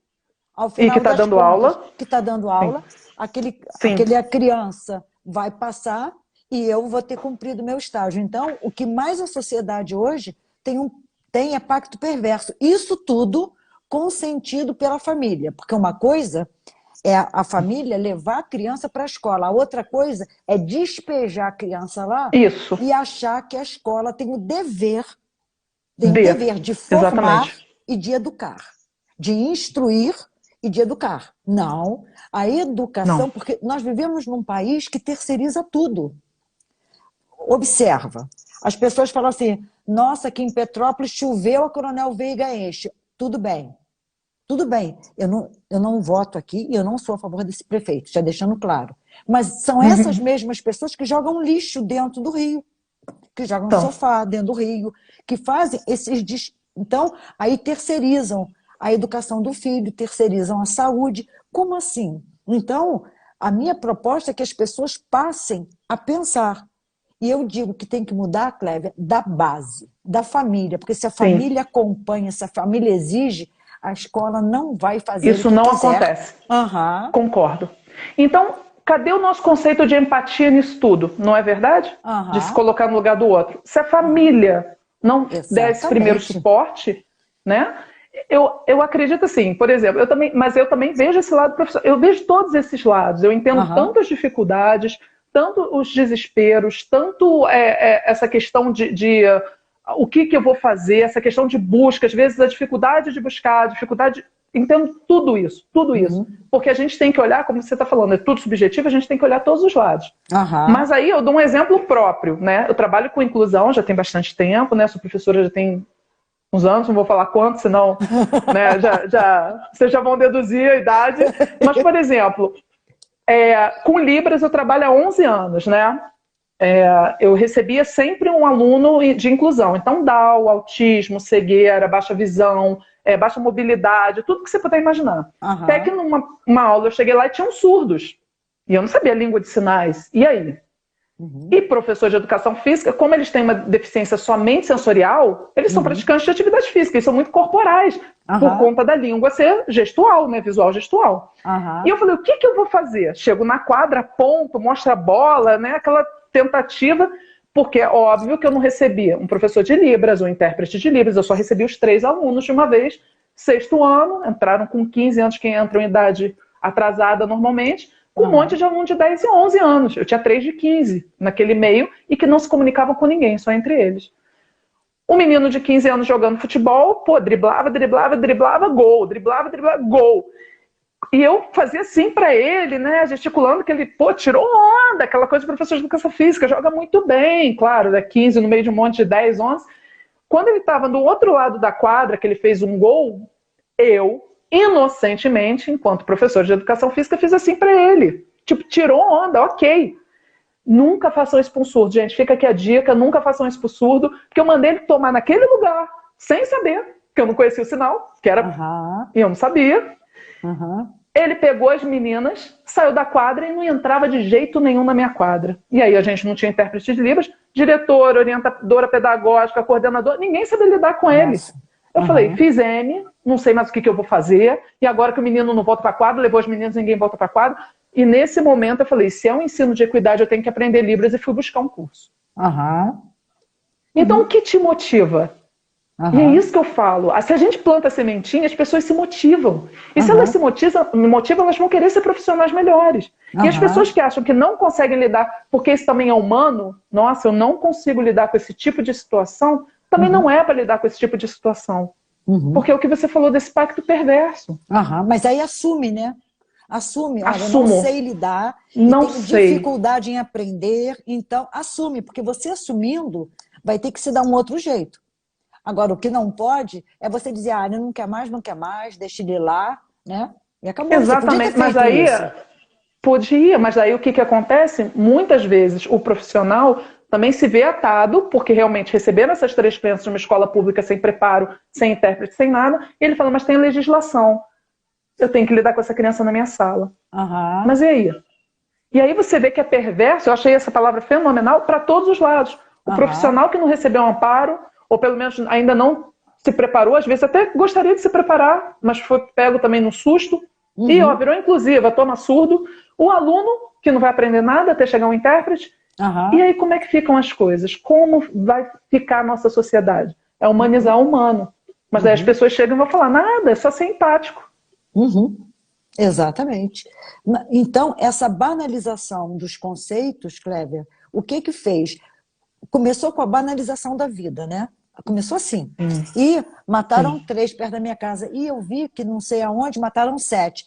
ao E que final está das dando contas, aula? que está dando Sim. aula, Sim. a criança vai passar e eu vou ter cumprido meu estágio. Então, o que mais a sociedade hoje tem é pacto perverso. Isso tudo consentido pela família, porque uma coisa é a família levar a criança para a escola, a outra coisa é despejar a criança lá Isso. e achar que a escola tem o D. dever de formar Exatamente. e de educar, de instruir e de educar. Não, a Não. educação, porque nós vivemos num país que terceiriza tudo. Observa, as pessoas falam assim, nossa, aqui em Petrópolis choveu, a Coronel Veiga enche. Tudo bem, eu não voto aqui e eu não sou a favor desse prefeito, já deixando claro. Mas são essas Uhum. mesmas pessoas que jogam lixo dentro do rio, que jogam Então, sofá dentro do rio, que fazem esses. Então, aí terceirizam a educação do filho, terceirizam a saúde. Como assim? Então, A minha proposta é que as pessoas passem a pensar. E eu digo que tem que mudar, Clévia, da base, da família, porque se a Sim. família acompanha, se a família exige, a escola não vai fazer o Isso que não quiser. acontece. Aham, Concordo. Então, cadê o nosso conceito de empatia nisso tudo? Não é verdade? De se aham, colocar no lugar do outro. Se a aham. família não der esse primeiro Exatamente. suporte, né? Eu acredito assim, por exemplo, mas eu também vejo esse lado profissional. Eu vejo todos esses lados. Eu entendo Aham, tanto as dificuldades, tanto os desesperos, tanto essa questão de o que eu vou fazer, essa questão de busca, às vezes a dificuldade de buscar, a dificuldade. Entendo tudo isso, tudo isso. uhum, Porque a gente tem que olhar, como você está falando, é tudo subjetivo, a gente tem que olhar todos os lados. aham. Mas aí eu dou um exemplo próprio, né? Eu trabalho com inclusão já tem bastante tempo, né? Sou professora já tem uns anos, não vou falar quanto, senão né, vocês já vão deduzir a idade. Mas, por exemplo, com Libras eu trabalho há 11 anos, né? Eu recebia sempre um aluno de inclusão. Então, Down, autismo, cegueira, baixa visão, baixa mobilidade, tudo que você puder imaginar. Até que Aham, numa aula eu cheguei lá e tinham surdos. E eu não sabia a língua de sinais. E aí? uhum, E professor de educação física, como eles têm uma deficiência somente sensorial, eles são uhum, praticantes de atividade física, eles são muito corporais, por aham, conta da língua ser gestual, né, visual gestual. E eu aham, falei, o que eu vou fazer? Chego na quadra, ponto, mostra a bola, né, aquela tentativa, porque é óbvio que eu não recebia um professor de Libras, um intérprete de Libras, eu só recebi os 3 alunos de uma vez, sexto ano, entraram com 15 anos, quem entra em idade atrasada normalmente, com um monte aham, de aluno de 10 e 11 anos. Eu tinha 3 de 15 naquele meio e que não se comunicavam com ninguém, só entre eles. Um menino de 15 anos jogando futebol, pô, driblava, driblava, driblava, gol, driblava, driblava, gol. E eu fazia assim para ele, né, gesticulando que ele, pô, tirou onda, aquela coisa de professor de educação física, joga muito bem, claro, né, 15 no meio de um monte de 10, 11. Quando ele estava do outro lado da quadra, que ele fez um gol, eu, inocentemente, enquanto professor de educação física, fiz assim para ele. Tipo, tirou onda, ok. Nunca façam isso para um surdo, gente. Fica aqui a dica, nunca façam isso para o surdo, porque eu mandei ele tomar naquele lugar, sem saber, que eu não conhecia o sinal, que era. aham, E eu não sabia. aham. Ele pegou as meninas, saiu da quadra e não entrava de jeito nenhum na minha quadra. E aí a gente não tinha intérprete de Libras, diretora, orientadora pedagógica, coordenadora, ninguém sabia lidar com ele. Nossa. Eu falei, Aham. fiz M, não sei mais o que eu vou fazer, e agora que o menino não volta para a quadra, levou as meninas, ninguém volta para a quadra. E nesse momento eu falei, se é um ensino de equidade, eu tenho que aprender Libras e fui buscar um curso. Aham. Então, o Uhum. que te motiva? E é Aham. isso que eu falo. Se a gente planta a sementinha, as pessoas se motivam. E se elas se Aham. motivam, elas vão querer ser profissionais melhores. E as pessoas Aham. que acham que não conseguem lidar, porque isso também é humano, nossa, eu não consigo lidar com esse tipo de situação, também não Uhum. é para lidar com esse tipo de situação. Porque Uhum. é o que você falou desse pacto perverso. Aham. Mas aí assume, né? Assume, olha, eu não Assumo, sei lidar e não tenho sei. dificuldade em aprender, então assume, porque você assumindo vai ter que se dar um outro jeito. Agora, o que não pode é você dizer, ah, eu não quer mais, deixa ele lá, né? E acabou, você podia ter Exatamente, mas feito aí isso. podia, mas aí o que acontece? Muitas vezes o profissional também se vê atado, porque realmente receberam essas 3 crianças de uma escola pública sem preparo, sem intérprete, sem nada, e ele fala, mas tem legislação, eu tenho que lidar com essa criança na minha sala. Aham, Mas e aí? E aí você vê que é perverso, eu achei essa palavra fenomenal, para todos os lados. O aham, profissional que não recebeu um amparo, ou pelo menos ainda não se preparou, às vezes até gostaria de se preparar, mas foi pego também no susto, e ó, uhum, virou inclusiva, toma surdo. O aluno, que não vai aprender nada até chegar um intérprete, e aham, aí como é que ficam as coisas? Como vai ficar a nossa sociedade? É humanizar o humano. Mas aí as uhum, pessoas chegam e vão falar, nada, é só ser empático. uhum. Exatamente. Então, essa banalização dos conceitos, Cléber, o que que fez? Começou com a banalização da vida, né? Começou assim. E Sim. mataram 3 perto da minha casa. E eu vi que não sei aonde mataram 7.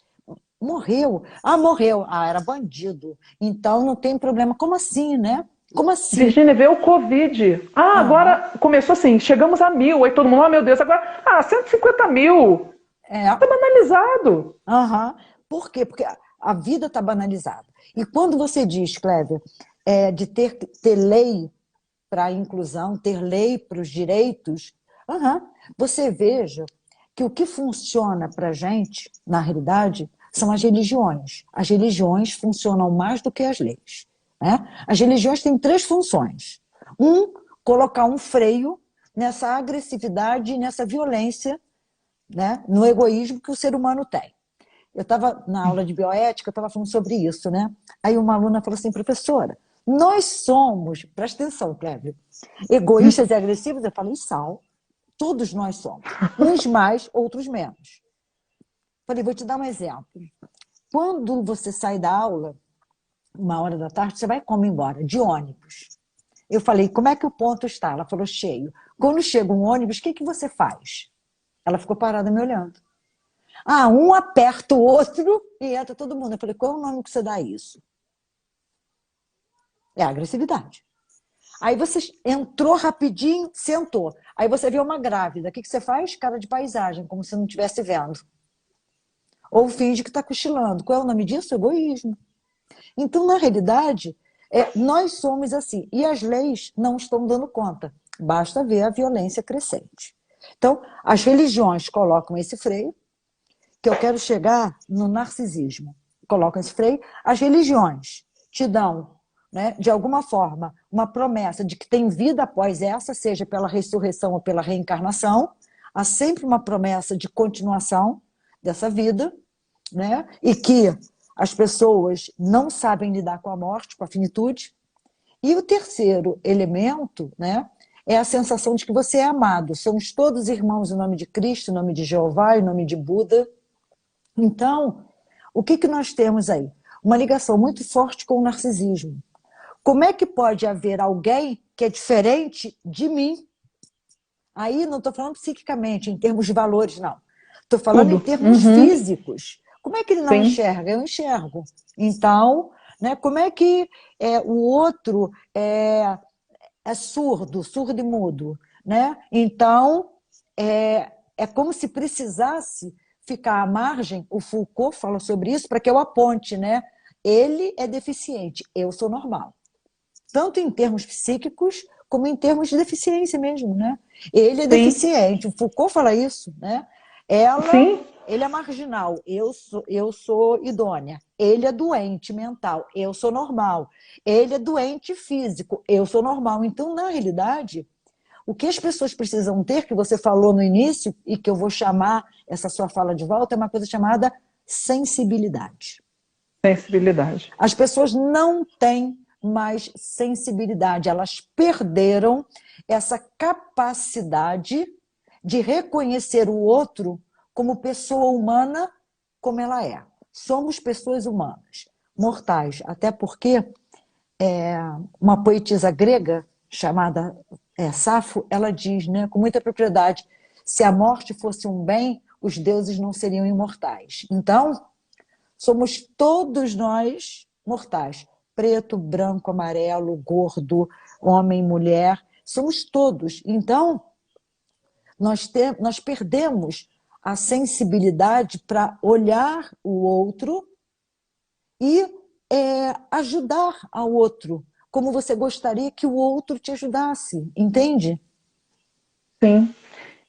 Morreu. Ah, morreu. Ah, era bandido. Então não tem problema. Como assim, né? Como assim? Virgínia, veio o Covid. Ah, Aham. agora começou assim, chegamos a 1.000. Aí todo mundo, oh meu Deus, agora, 150 mil. É. Tá banalizado. Aham. Por quê? Porque a vida está banalizada. E quando você diz, Cléber, de ter lei para a inclusão, ter lei para os direitos, aham, você veja que o que funciona para a gente, na realidade, são as religiões. As religiões funcionam mais do que as leis, né? As religiões têm 3 funções. Colocar um freio nessa agressividade, nessa violência, né? No egoísmo que o ser humano tem. Eu estava na aula de bioética, eu estava falando sobre isso, né? Aí uma aluna falou assim, professora, nós somos, presta atenção, Cléber, egoístas e agressivos? Eu falei, sal, todos nós somos. Uns mais, outros menos. Falei, vou te dar um exemplo. Quando você sai da aula, 1h da tarde, você vai como embora? De ônibus. Eu falei, como é que o ponto está? Ela falou, cheio. Quando chega um ônibus, o que você faz? Ela ficou parada me olhando. Um aperta o outro e entra todo mundo. Eu falei, qual é o nome que você dá a isso? É agressividade. Aí você entrou rapidinho, sentou. Aí você vê uma grávida. O que você faz? Cara de paisagem, como se não estivesse vendo. Ou finge que está cochilando. Qual é o nome disso? Egoísmo. Então, na realidade, nós somos assim. E as leis não estão dando conta. Basta ver a violência crescente. Então, as religiões colocam esse freio, que eu quero chegar no narcisismo. Colocam esse freio. As religiões te dão, né, de alguma forma, uma promessa de que tem vida após essa, seja pela ressurreição ou pela reencarnação. Há sempre uma promessa de continuação dessa vida, né? E que as pessoas não sabem lidar com a morte, com a finitude. E o terceiro elemento, né, é a sensação de que você é amado. Somos todos irmãos em nome de Cristo, em nome de Jeová, em nome de Buda. Então, o que nós temos aí? Uma ligação muito forte com o narcisismo. Como é que pode haver alguém que é diferente de mim? Aí não estou falando psiquicamente, em termos de valores, não. Estou falando em termos físicos. Como é que ele não enxerga? Eu enxergo. Então, né, como é que o outro é surdo, surdo e mudo? Né? Então, é como se precisasse ficar à margem, o Foucault fala sobre isso, para que eu aponte, né? Ele é deficiente, eu sou normal. Tanto em termos psíquicos, como em termos de deficiência mesmo, né? Ele é deficiente, o Foucault fala isso, né? Ele é marginal, eu sou idônea. Ele é doente mental, eu sou normal. Ele é doente físico, eu sou normal. Então, na realidade, o que as pessoas precisam ter, que você falou no início, e que eu vou chamar essa sua fala de volta, é uma coisa chamada sensibilidade. Sensibilidade. As pessoas não têm mais sensibilidade, elas perderam essa capacidade de reconhecer o outro como pessoa humana, como ela é. Somos pessoas humanas, mortais, até porque uma poetisa grega chamada Safo, ela diz, né, com muita propriedade, se a morte fosse um bem, os deuses não seriam imortais. Então, somos todos nós mortais. Preto, branco, amarelo, gordo, homem, mulher, somos todos. Então, nós perdemos a sensibilidade para olhar o outro e ajudar ao outro, como você gostaria que o outro te ajudasse, entende? Sim.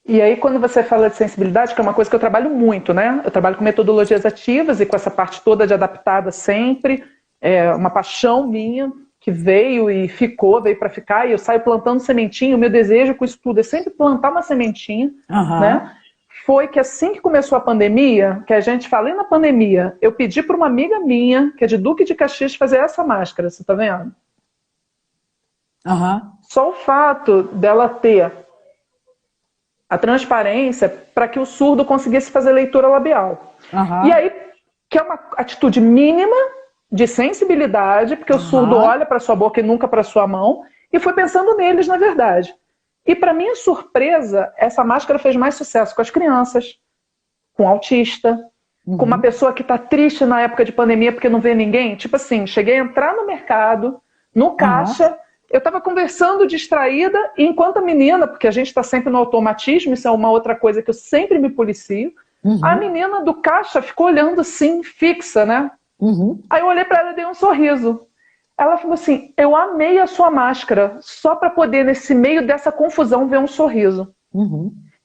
E aí, quando você fala de sensibilidade, que é uma coisa que eu trabalho muito, né? Eu trabalho com metodologias ativas e com essa parte toda de adaptada sempre. É uma paixão minha que veio e ficou, veio para ficar, e eu saio plantando sementinha. O meu desejo com isso tudo é sempre plantar uma sementinha, né? Foi que assim que começou a pandemia, que a gente fala, e na pandemia, eu pedi para uma amiga minha, que é de Duque de Caxias, fazer essa máscara, você tá vendo? Só o fato dela ter a transparência para que o surdo conseguisse fazer leitura labial. E aí, que é uma atitude mínima de sensibilidade, porque o surdo olha para sua boca e nunca para sua mão, e foi pensando neles, na verdade. E para minha surpresa, essa máscara fez mais sucesso com as crianças, com autista, com uma pessoa que está triste na época de pandemia porque não vê ninguém. Tipo assim, cheguei a entrar no mercado, no caixa, eu estava conversando distraída, e enquanto a menina, porque a gente está sempre no automatismo, isso é uma outra coisa que eu sempre me policio, a menina do caixa ficou olhando assim, fixa, né? Aí eu olhei para ela e dei um sorriso. Ela falou assim, eu amei a sua máscara, só para poder, nesse meio dessa confusão, ver um sorriso.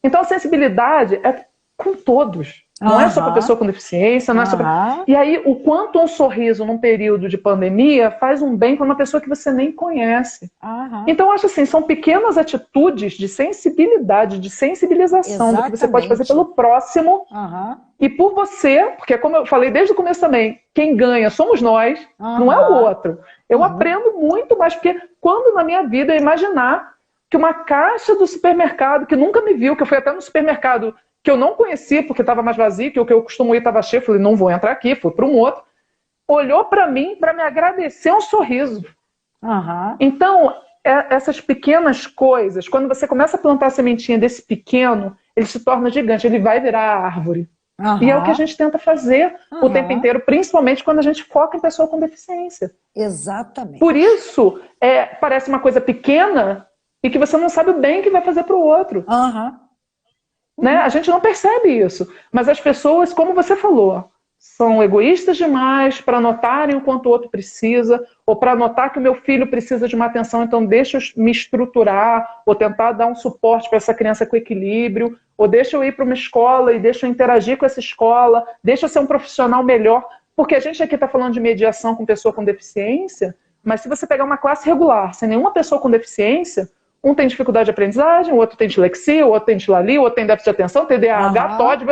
Então a sensibilidade é com todos. Não é só para Aham. pessoa com deficiência, não é só pra... Aham. E aí, o quanto um sorriso num período de pandemia faz um bem para uma pessoa que você nem conhece. Aham. Então, eu acho assim, são pequenas atitudes de sensibilidade, de sensibilização do que você pode fazer Exatamente. pelo próximo Aham. e por você, porque como eu falei desde o começo também, quem ganha somos nós, não é o Aham. outro. Eu Aham. aprendo muito mais, porque quando na minha vida eu imaginar que uma caixa do supermercado, que nunca me viu, que eu fui até no supermercado que eu não conhecia porque estava mais vazio, que o que eu costumo ir estava cheio, eu falei, não vou entrar aqui, fui para um outro, olhou para mim para me agradecer um sorriso. Aham. Então, essas pequenas coisas, quando você começa a plantar a sementinha desse pequeno, ele se torna gigante, ele vai virar árvore. E é o que a Aham. gente tenta fazer o tempo Aham. inteiro, principalmente quando a gente foca em pessoa com deficiência. Por Exatamente. isso, parece uma coisa pequena e que você não sabe o bem que vai fazer para o outro. Aham. Né? A Uhum. gente não percebe isso. Mas as pessoas, como você falou, são egoístas demais para notarem o quanto o outro precisa, ou para notar que o meu filho precisa de uma atenção, então deixa eu me estruturar, ou tentar dar um suporte para essa criança com equilíbrio, ou deixa eu ir para uma escola e deixa eu interagir com essa escola, deixa eu ser um profissional melhor. Porque a gente aqui está falando de mediação com pessoa com deficiência, mas se você pegar uma classe regular, sem nenhuma pessoa com deficiência, um tem dificuldade de aprendizagem, o outro tem dislexia, o outro tem dislali, o outro tem déficit de atenção, TDAH, Aham. TOD.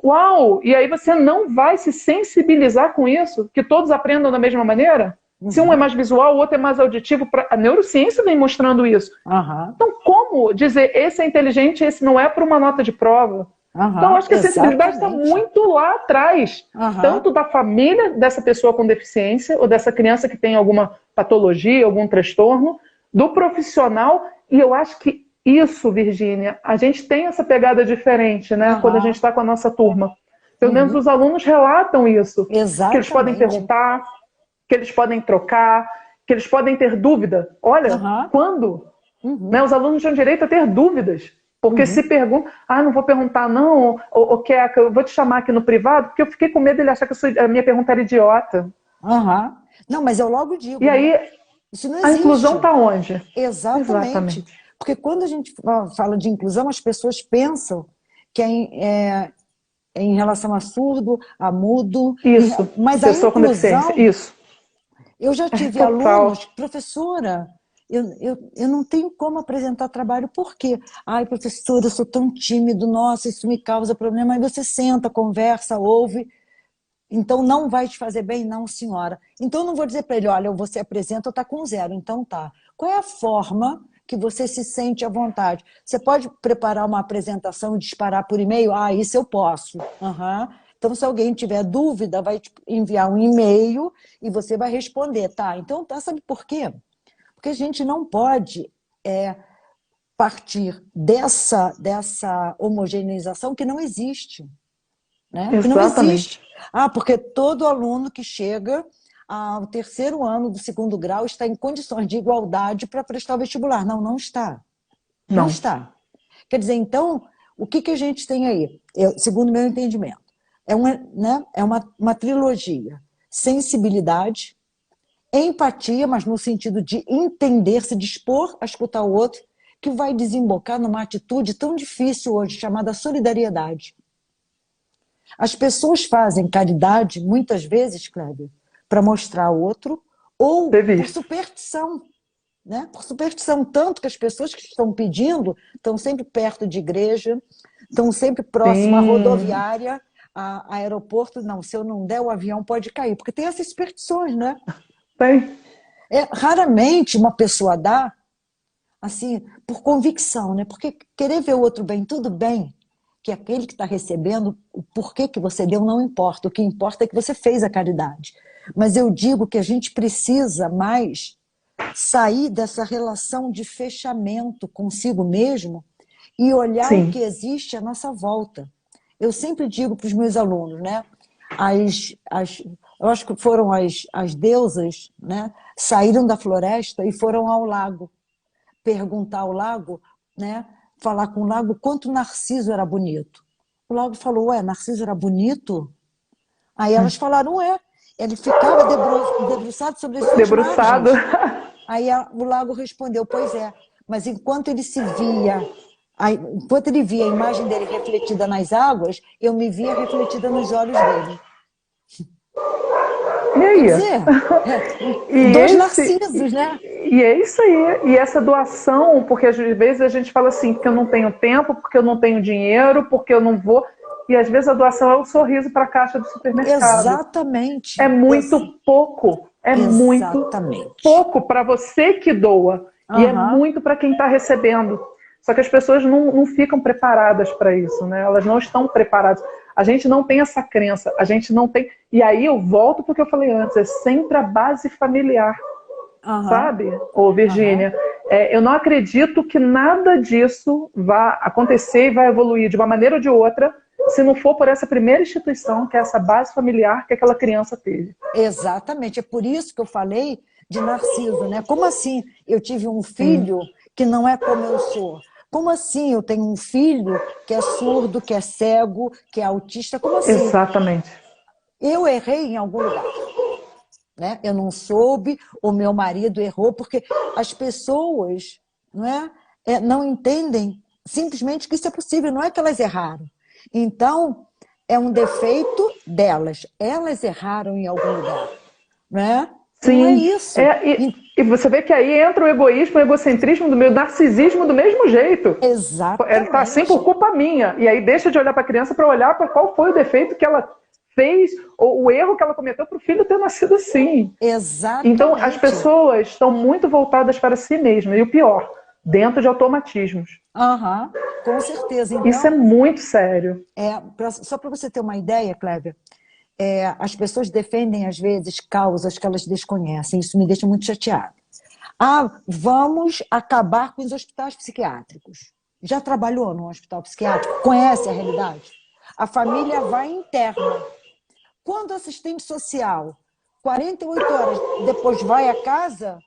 Uau! E aí você não vai se sensibilizar com isso? Que todos aprendam da mesma maneira? Se um é Uhum. mais visual, o outro é mais auditivo. A neurociência vem mostrando isso. Aham. Então, como dizer esse é inteligente e esse não é para uma nota de prova? Então, eu Aham. acho que a sensibilidade está Exatamente. muito lá atrás, Aham. tanto da família dessa pessoa com deficiência ou dessa criança que tem alguma patologia, algum transtorno, do profissional. E eu acho que isso, Virgínia, a gente tem essa pegada diferente, né? Quando a gente Aham. está com a nossa turma. Pelo menos Uhum. os alunos relatam isso, que eles podem Exatamente. perguntar, que eles podem trocar, que eles podem ter dúvida. Olha, Aham. quando? Né, Uhum. os alunos têm direito a ter dúvidas. Porque se Uhum. perguntam, não vou perguntar não, ou Keca, eu vou te chamar aqui no privado, porque eu fiquei com medo de ele achar que a minha pergunta era idiota. Aham. Não, mas eu logo E digo, né? aí, Isso não a inclusão existe. está onde? Exatamente. Exatamente. Porque quando a gente fala de inclusão, as pessoas pensam que é em relação a surdo, a mudo, Isso, mas a pessoa com deficiência, inclusão, isso. eu já tive alunos, Total. professora, eu não tenho como apresentar trabalho, por quê? Ai, professora, eu sou tão tímido, nossa, isso me causa problema. Aí você senta, conversa, ouve, então não vai te fazer bem, não, senhora. Então eu não vou dizer para ele, olha, você apresenta, está com zero, então tá. Qual é a forma que você se sente à vontade? Você pode preparar uma apresentação e disparar por e-mail? Ah, isso eu posso. Uhum. Então, se alguém tiver dúvida, vai te enviar um e-mail e você vai responder, tá? Então, tá, sabe por quê? Porque a gente não pode partir dessa homogeneização que não existe, né? Que não existe. Exatamente. Porque todo aluno que chega ao terceiro ano do segundo grau está em condições de igualdade para prestar o vestibular. Não, não está. Não Não. está. Quer dizer, então, o que a gente tem aí? Segundo o meu entendimento, é uma trilogia. Sensibilidade, empatia, mas no sentido de entender, se dispor a escutar o outro, que vai desembocar numa atitude tão difícil hoje, chamada solidariedade. As pessoas fazem caridade, muitas vezes, Kleber, para mostrar ao outro, ou Teve por isso. superstição. Né? Por superstição, tanto que as pessoas que estão pedindo estão sempre perto de igreja, estão sempre próximo à Sim. rodoviária, a aeroporto. Não, se eu não der, o avião pode cair, porque tem essas superstições, né? Tem. Raramente uma pessoa dá, assim, por convicção, né? Porque querer ver o outro bem, tudo bem, que aquele que está recebendo, o porquê que você deu não importa, o que importa é que você fez a caridade. Mas eu digo que a gente precisa mais sair dessa relação de fechamento consigo mesmo e olhar o Sim. que existe à nossa volta. Eu sempre digo para os meus alunos, né? Eu acho que foram as deusas, né? Saíram da floresta e foram ao lago, perguntar ao lago, né? Falar com o lago quanto Narciso era bonito. O lago falou, ué, Narciso era bonito? Aí elas falaram, ele ficava debruçado sobre as suas Debruçado. margens. Aí o lago respondeu, pois é, mas enquanto ele se via enquanto ele via a imagem dele refletida nas águas, eu me via refletida nos olhos dele. E aí? Quer dizer, dois narcisos, né? E é isso aí. E essa doação, porque às vezes a gente fala assim, porque eu não tenho tempo, porque eu não tenho dinheiro, porque eu não vou. E às vezes a doação é um sorriso para a caixa do supermercado. Exatamente. É muito pouco. É muito pouco para você que doa. E é muito para quem está recebendo. Só que as pessoas não ficam preparadas para isso, né? Elas não estão preparadas. A gente não tem essa crença, a gente não tem... E aí eu volto para o que eu falei antes, é sempre a base familiar, sabe, ô Virgínia? Eu não acredito que nada disso vá acontecer e vai evoluir de uma maneira ou de outra se não for por essa primeira instituição, que é essa base familiar que aquela criança teve. Exatamente, é por isso que eu falei de Narciso, né? Como assim eu tive um filho que não é como eu sou? Como assim eu tenho um filho que é surdo, que é cego, que é autista? Como assim? Exatamente. Eu errei em algum lugar, né? Eu não soube, o meu marido errou, porque as pessoas, não entendem simplesmente que isso é possível, não é que elas erraram. Então, é um defeito delas. Elas erraram em algum lugar, né? Sim. Não é isso. E você vê que aí entra o egoísmo, o egocentrismo, o narcisismo do mesmo jeito. Exatamente. Ele está assim por culpa minha. E aí deixa de olhar para a criança para olhar para qual foi o defeito que ela fez, ou o erro que ela cometeu para o filho ter nascido assim. Exatamente. Então, as pessoas estão muito voltadas para si mesmas. E o pior, dentro de automatismos. Com certeza. Então, isso é muito sério. Só para você ter uma ideia, Cléber, as pessoas defendem, às vezes, causas que elas desconhecem. Isso me deixa muito chateada. Vamos acabar com os hospitais psiquiátricos. Já trabalhou num hospital psiquiátrico? Conhece a realidade? A família vai interna. Quando o assistente social, 48 horas depois, vai à casa,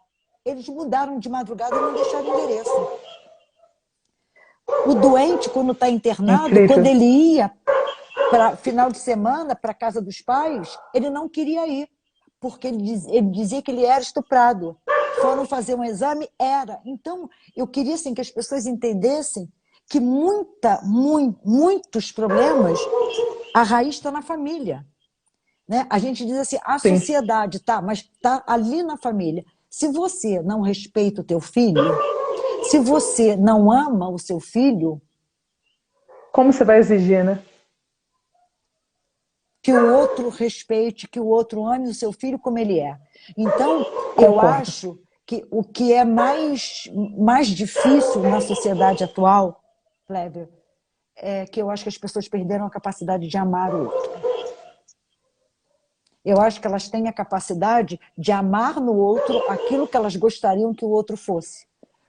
eles mudaram de madrugada e não deixaram endereço. O doente, quando está internado, quando ele ia para final de semana para a casa dos pais, ele não queria ir, porque ele dizia que ele era estuprado. Foram fazer um exame, era. Então, eu queria assim, que as pessoas entendessem que muitos problemas, a raiz está na família. Né? A gente diz assim, a sociedade, tá, mas está ali na família. Se você não respeita o teu filho, se você não ama o seu filho... Como você vai exigir, né? Que o outro respeite, que o outro ame o seu filho como ele é. Então, eu acho que o que é mais difícil na sociedade atual, Kleber, é que eu acho que as pessoas perderam a capacidade de amar o outro. Eu acho que elas têm a capacidade de amar no outro aquilo que elas gostariam que o outro fosse.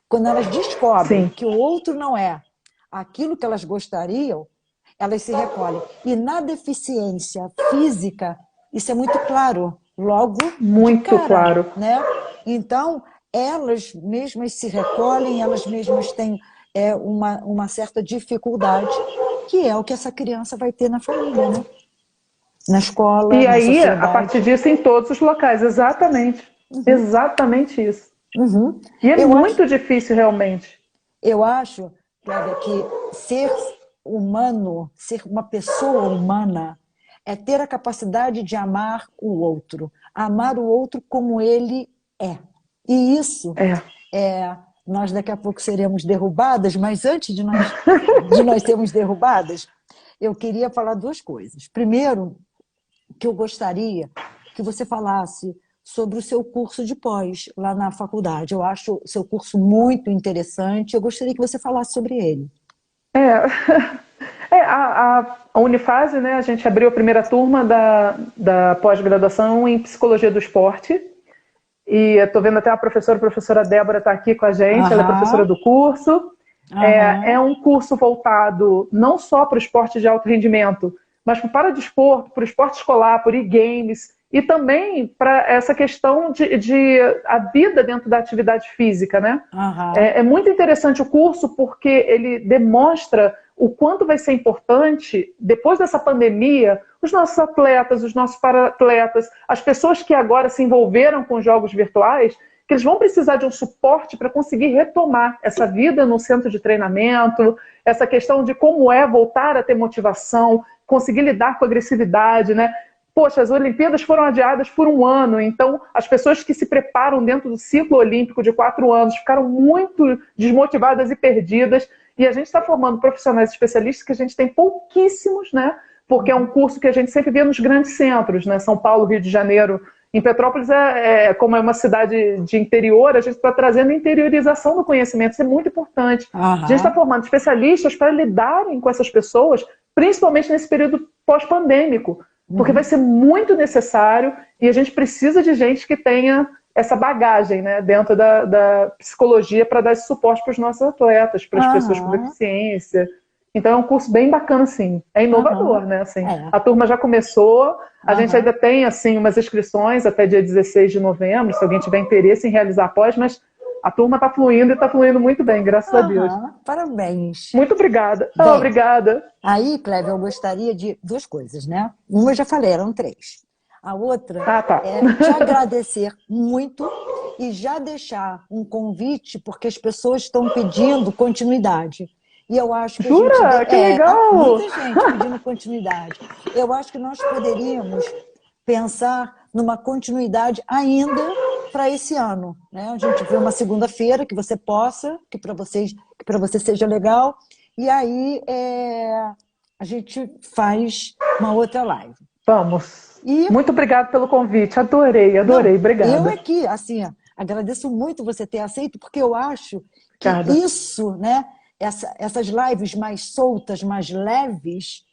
Quando elas descobrem que o outro não é aquilo que elas gostariam, elas se recolhem. E na deficiência física, isso é muito claro. Logo, muito claro. Né? Então, elas mesmas se recolhem, elas mesmas têm uma certa dificuldade, que é o que essa criança vai ter na família, né? Na escola, e na aí, sociedade. A partir disso, em todos os locais. Exatamente. Exatamente isso. E é muito difícil, realmente. Eu acho, Cláudia, que ser humano, ser uma pessoa humana, é ter a capacidade de amar o outro como ele é. E isso, nós daqui a pouco seremos derrubadas, mas antes de nós sermos derrubadas, eu queria falar duas coisas. Primeiro, que eu gostaria que você falasse sobre o seu curso de pós lá na faculdade. Eu acho o seu curso muito interessante, eu gostaria que você falasse sobre ele. A Unifase, né, a gente abriu a primeira turma da pós-graduação em Psicologia do Esporte, e eu estou vendo até a professora Débora está aqui com a gente, ela é professora do curso. É um curso voltado não só para o esporte de alto rendimento, mas para o paradesporto, para o esporte escolar, para e-games, e também para essa questão de a vida dentro da atividade física, né? É muito interessante o curso porque ele demonstra o quanto vai ser importante, depois dessa pandemia, os nossos atletas, os nossos para-atletas, as pessoas que agora se envolveram com jogos virtuais, que eles vão precisar de um suporte para conseguir retomar essa vida no centro de treinamento, essa questão de como é voltar a ter motivação, conseguir lidar com a agressividade, né? Poxa, as Olimpíadas foram adiadas por 1 ano, então as pessoas que se preparam dentro do ciclo olímpico de 4 anos ficaram muito desmotivadas e perdidas, e a gente está formando profissionais especialistas que a gente tem pouquíssimos, né? Porque é um curso que a gente sempre vê nos grandes centros, né? São Paulo, Rio de Janeiro. Em Petrópolis, como é uma cidade de interior, a gente está trazendo interiorização do conhecimento, isso é muito importante. A gente está formando especialistas para lidarem com essas pessoas, principalmente nesse período pós-pandêmico, porque vai ser muito necessário e a gente precisa de gente que tenha essa bagagem, né, dentro da psicologia para dar esse suporte para os nossos atletas, para as pessoas com deficiência. Então é um curso bem bacana, sim. É inovador, né? Assim, a turma já começou, a gente ainda tem assim, umas inscrições até dia 16 de novembro, se alguém tiver interesse em realizar pós, mas a turma está fluindo e está fluindo muito bem, graças a Deus. Parabéns. Muito obrigada. Bem, obrigada. Aí, Clévia, eu gostaria de 2 coisas, né? Uma eu já falei, eram 3. A outra é te agradecer muito e já deixar um convite, porque as pessoas estão pedindo continuidade. E eu acho que Jura? Que legal! muita gente pedindo continuidade. Eu acho que nós poderíamos pensar numa continuidade ainda para esse ano, né? A gente vê uma segunda-feira que você possa, que para você seja legal, e aí a gente faz uma outra live. Vamos. Muito obrigada pelo convite. Adorei. Obrigada. Eu aqui, assim, agradeço muito você ter aceito, porque eu acho que isso, né? Essas lives mais soltas, mais leves,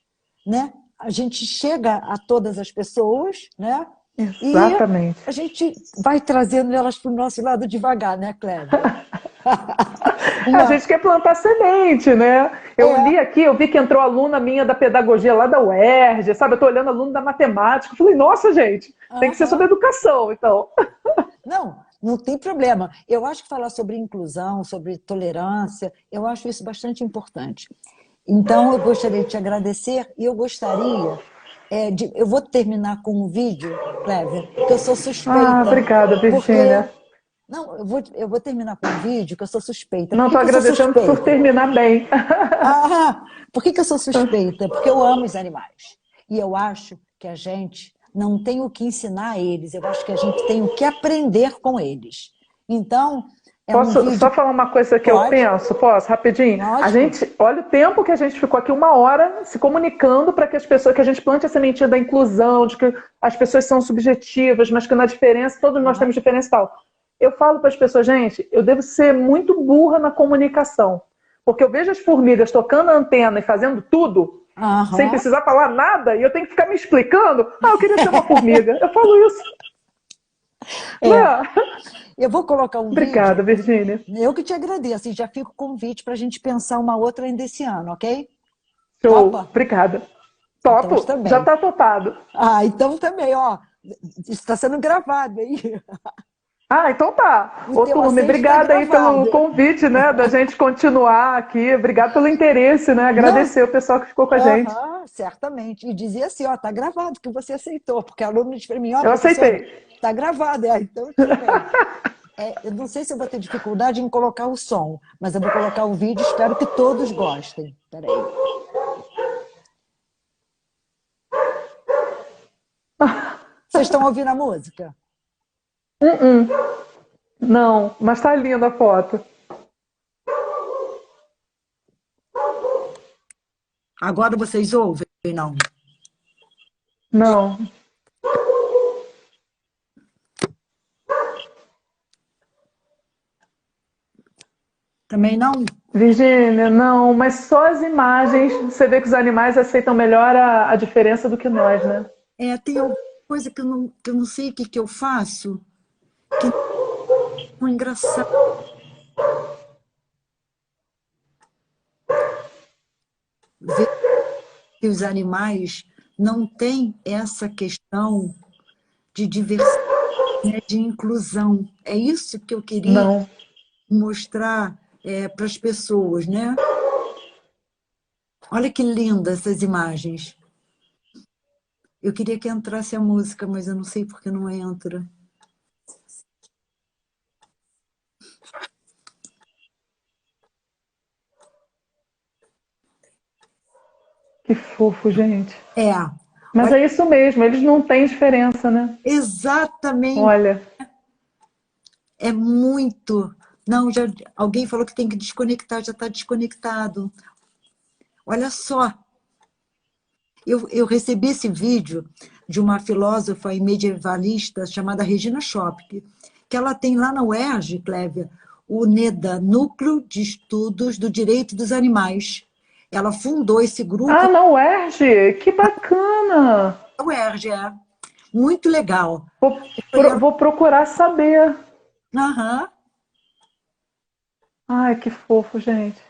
né? A gente chega a todas as pessoas, né? Exatamente. E a gente vai trazendo elas para o nosso lado devagar, né, Clévia? A gente quer plantar semente, né? Eu li aqui, eu vi que entrou aluna minha da pedagogia lá da UERJ, sabe? Eu estou olhando aluno da matemática. Eu falei, nossa, gente, tem que ser sobre educação, então. Não tem problema. Eu acho que falar sobre inclusão, sobre tolerância, eu acho isso bastante importante. Então, eu gostaria de te agradecer e eu gostaria eu vou terminar com um vídeo, Clévia, que eu sou suspeita. Obrigada, Virgínia. Não, eu vou terminar com um vídeo que eu sou suspeita. Não, estou agradecendo por terminar bem. Por que eu sou suspeita? Porque eu amo os animais. E eu acho que a gente não tem o que ensinar a eles, eu acho que a gente tem o que aprender com eles. Então, Posso só falar uma coisa que eu penso? Posso, rapidinho? Lógico. A gente, olha o tempo que a gente ficou aqui, 1 hora, se comunicando para que a gente plante a sementinha da inclusão, de que as pessoas são subjetivas, mas que na diferença, todos nós temos diferença e tal. Eu falo para as pessoas, gente, eu devo ser muito burra na comunicação, porque eu vejo as formigas tocando a antena e fazendo tudo, sem precisar falar nada, e eu tenho que ficar me explicando. Eu queria ser uma formiga. Eu falo isso. Eu vou colocar um Obrigada, Virgínia. Eu que te agradeço. E já fica o convite para a gente pensar uma outra ainda esse ano, ok? Show. Topa? Obrigada. Topo. Então, já está topado. Então também, ó. Isso está sendo gravado aí. Então tá. Ô, turma, obrigada aí pelo convite, né? Da gente continuar aqui. Obrigado pelo interesse, né? Agradecer o pessoal que ficou com a gente. Certamente. E dizia assim, ó, tá gravado que você aceitou, porque aluno disse para mim, ó, eu aceitei. Tá gravado, então tudo bem. Eu não sei se eu vou ter dificuldade em colocar o som, mas eu vou colocar o vídeo, espero que todos gostem. Peraí. Vocês estão ouvindo a música? Não, mas tá linda a foto. Agora vocês ouvem, não? Não. Também não? Virgínia, não, mas só as imagens, você vê que os animais aceitam melhor a diferença do que nós, né? Tem alguma coisa que eu não sei o que eu faço, que é engraçado. Ver que os animais não têm essa questão de diversidade, né, de inclusão. É isso que eu queria mostrar para as pessoas, né? Olha que lindas essas imagens. Eu queria que entrasse a música, mas eu não sei porque não entra. Que fofo, gente. É, Mas olha, é isso mesmo, eles não têm diferença, né? exatamente, Olha, é muito. Não, já alguém falou que tem que desconectar, já está desconectado. Olha só, eu recebi esse vídeo de uma filósofa e medievalista chamada Regina Schopke, que ela tem lá na UERJ, Clévia, o NEDA, Núcleo de Estudos do Direito dos Animais. Ela fundou esse ah, grupo na UERJ, que bacana! na UERJ, é muito legal. Vou, Foi ela, vou procurar saber. aham. Ai, que fofo, gente.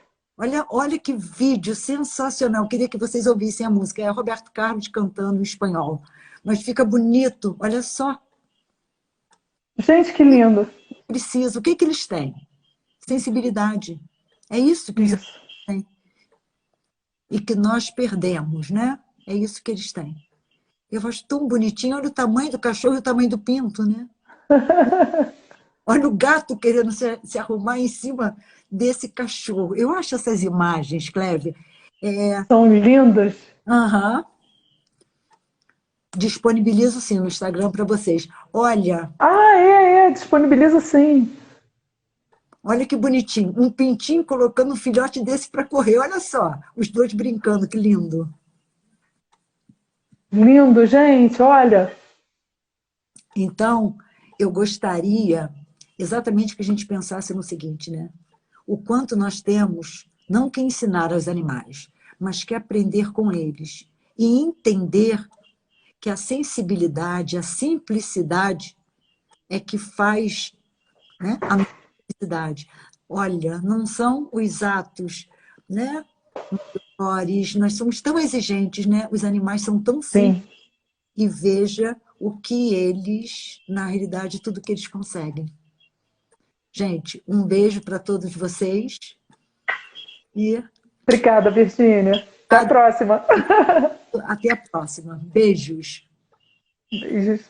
Olha que vídeo sensacional. Queria que vocês ouvissem a música. É Roberto Carlos cantando em espanhol. Mas fica bonito. Olha só, Gente, que lindo. preciso. O que que eles têm? Sensibilidade. É isso que os Isso. animais têm. E que nós perdemos, né? É isso que eles têm. Eu acho tão bonitinho. Olha o tamanho do cachorro e o tamanho do pinto, né? Olha o gato querendo se arrumar em cima desse cachorro. Eu acho essas imagens, Cleve, São lindas. aham, disponibilizo sim no Instagram para vocês. Ah, disponibiliza sim. Olha que bonitinho. Um pintinho colocando um filhote desse para correr. Olha só, os dois brincando, que lindo. Lindo, gente, olha. Então, eu gostaria exatamente que a gente pensasse no seguinte, né? O quanto nós temos, não que ensinar aos animais, mas que aprender com eles e entender que a sensibilidade, a simplicidade é que faz, né, a nossa felicidade. Olha, não são os atos, né, maiores, nós somos tão exigentes, né? Os animais são tão simples Sim. e veja o que eles, na realidade, tudo que eles conseguem. Gente, um beijo para todos vocês e Obrigada, Virgínia. Até a próxima. até a próxima. Beijos. Beijos.